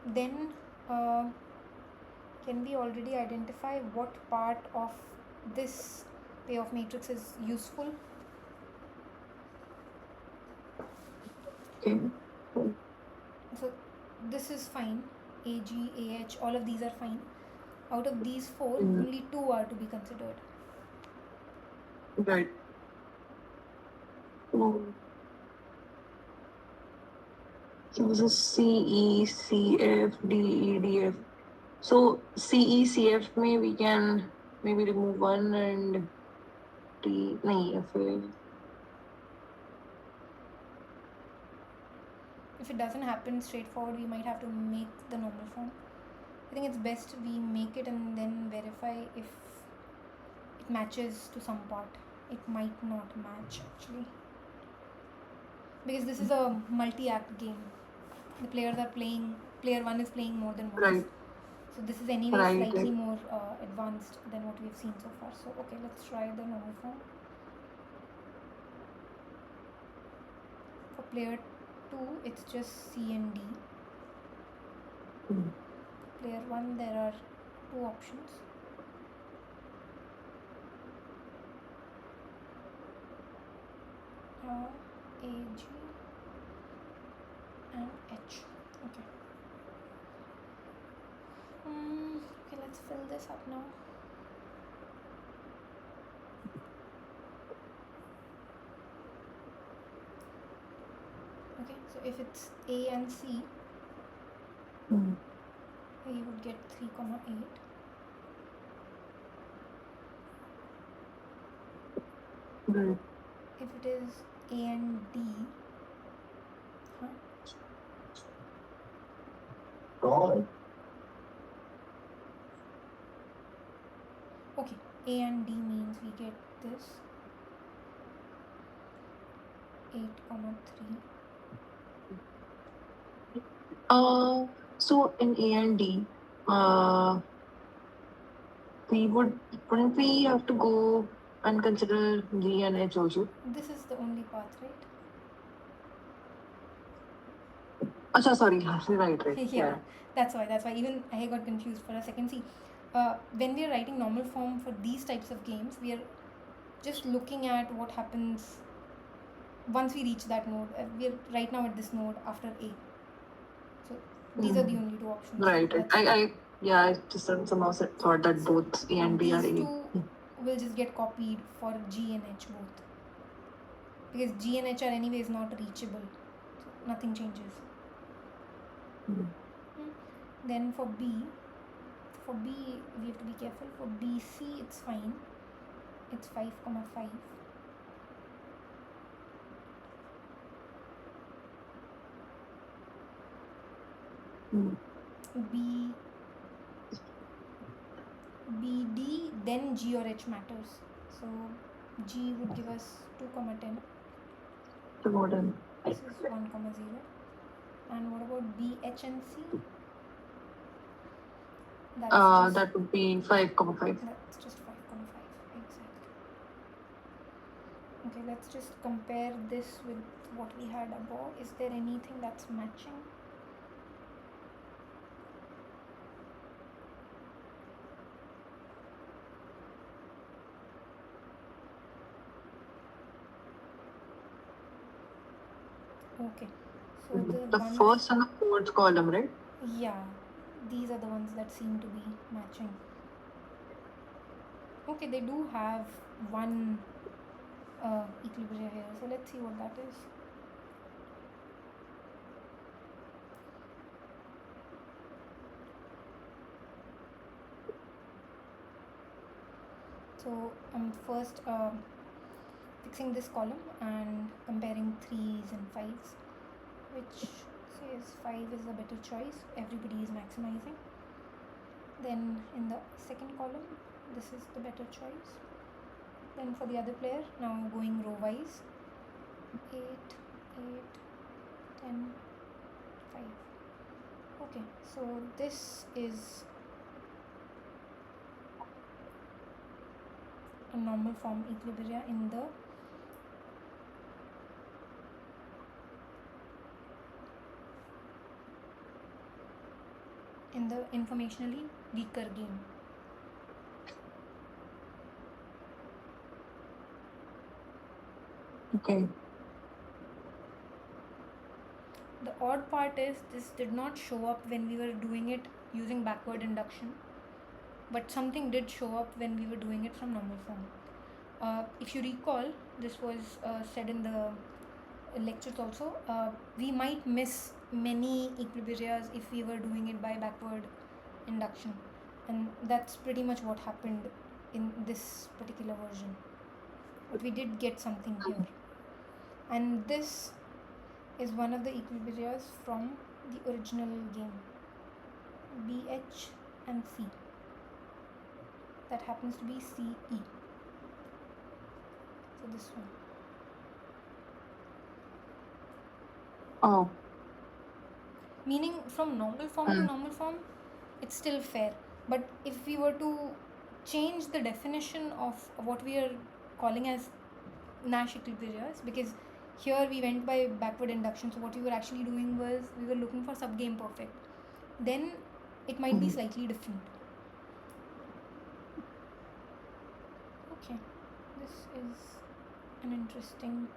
then can we already identify what part of this payoff matrix is useful? Okay. So this is fine. AG, AH, all of these are fine. Out of these four, only two are to be considered. Right. So this is C, E, C, F, D, E, D, F. So C, E, C, F may we can maybe remove one and D, nahi, F. If it doesn't happen straightforward, we might have to make the normal form. I think it's best we make it and then verify if it matches to some part. It might not match actually, because this is a multi-act game. The players are playing. Player 1 is playing more than once. Right. So this is anyway Right, slightly right. more advanced than what we've seen so far. So okay, let's try the normal form. For player 2, it's just C and D. Player 1, there are two options. A, G and H. Okay. Okay, let's fill this up now. Okay, so if it's A and C, you would get 3,8. Right. If it is A and D, okay, A and D means we get this 8,3. So in A and D, wouldn't we have to go and consider G and H also? This is the only path, right? Acha, sorry, right. Yeah, that's why even I got confused for a second. See, when we are writing normal form for these types of games, we are just looking at what happens once we reach that node. We are right now at this node after A. So these are the only two options. Right. I just somehow thought that both A and B are These A. two will just get copied for G and H both, because G and H are anyways not reachable, so nothing changes. Then for B we have to be careful. For BC it's fine, it's 5,5. B BD, then G or H matters. So G would give us 2 comma 10. This is 1 comma 0. And what about B, H and C? That would be 5,5. That's just 5 comma 5. Exactly. Okay, let's just compare this with what we had above. Is there anything that's matching? Okay, so The first and the fourth column, right? Yeah, these are the ones that seem to be matching. Okay, they do have one equilibria here, so let's see what that is. So I'm first fixing this column and comparing 3s and 5s, which says 5 is a better choice, everybody is maximizing. Then in the second column, this is the better choice. Then for the other player, now going row wise, 8, 8, 10, 5. Okay, so this is a normal form equilibria in the informationally weaker game. Okay. The odd part is this did not show up when we were doing it using backward induction, but something did show up when we were doing it from normal form. If you recall, this was said in the lectures also, we might miss many equilibrias if we were doing it by backward induction, and that's pretty much what happened in this particular version, but we did get something here. And this is one of the equilibrias from the original game, BH and C. That happens to be CE. So this one. Oh. Meaning from normal form to normal form, it's still fair. But if we were to change the definition of what we are calling as Nash equilibrias, because here we went by backward induction, so what we were actually doing was we were looking for subgame perfect, then it might be slightly different. Okay, this is an interesting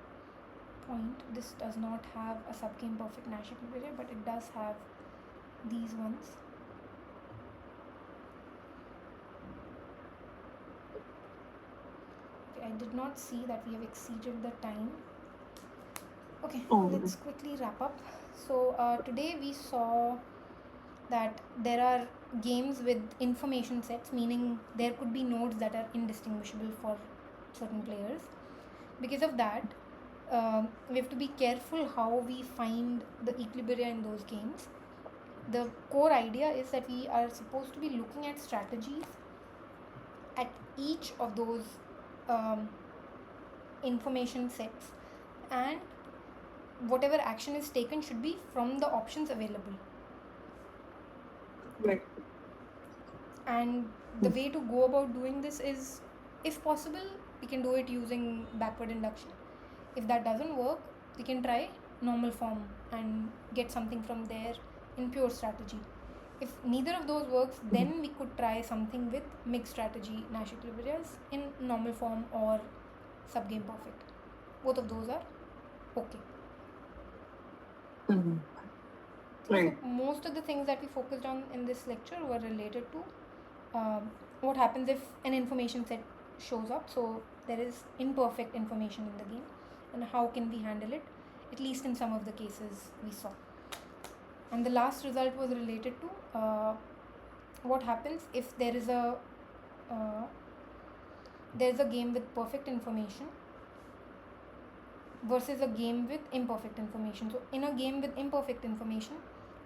point. This does not have a subgame perfect Nash equilibria, but it does have these ones. Okay, I did not see that we have exceeded the time. Okay, let's quickly wrap up. So today we saw that there are games with information sets, meaning there could be nodes that are indistinguishable for certain players. Because of that, we have to be careful how we find the equilibria in those games. The core idea is that we are supposed to be looking at strategies at each of those information sets, and whatever action is taken should be from the options available. Right. And the way to go about doing this is, if possible, we can do it using backward induction. If that doesn't work, we can try normal form and get something from there in pure strategy. If neither of those works, then we could try something with mixed strategy Nash equilibrias in normal form or subgame perfect. Both of those are okay. Right. So most of the things that we focused on in this lecture were related to what happens if an information set shows up. So there is imperfect information in the game, and how can we handle it, at least in some of the cases we saw. And the last result was related to what happens if there is a game with perfect information versus a game with imperfect information. So in a game with imperfect information,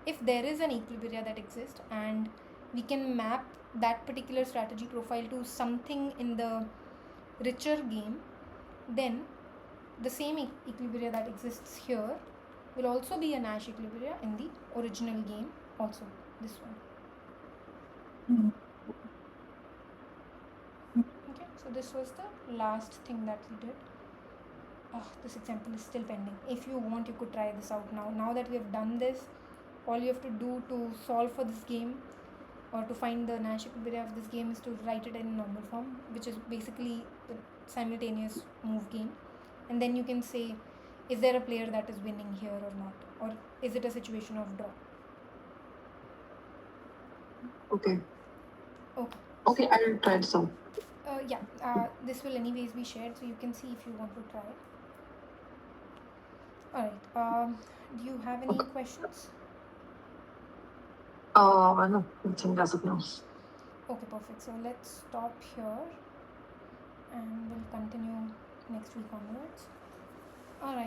if there is an equilibria that exists and we can map that particular strategy profile to something in the richer game, then the same equilibria that exists here will also be a Nash equilibria in the original game, also this one. Okay, so this was the last thing that we did. This example is still pending. If you want, you could try this out now. Now that we have done this, all you have to do to solve for this game or to find the Nash equilibria of this game is to write it in normal form, which is basically the simultaneous move game. And then you can say, is there a player that is winning here or not? Or is it a situation of draw? Okay. Okay. Okay, I'll try it some. This will anyways be shared, so you can see if you want to try it. Alright, do you have any questions? No, nothing as of now. Okay, perfect. So let's stop here and we'll continue next week onwards. Alright.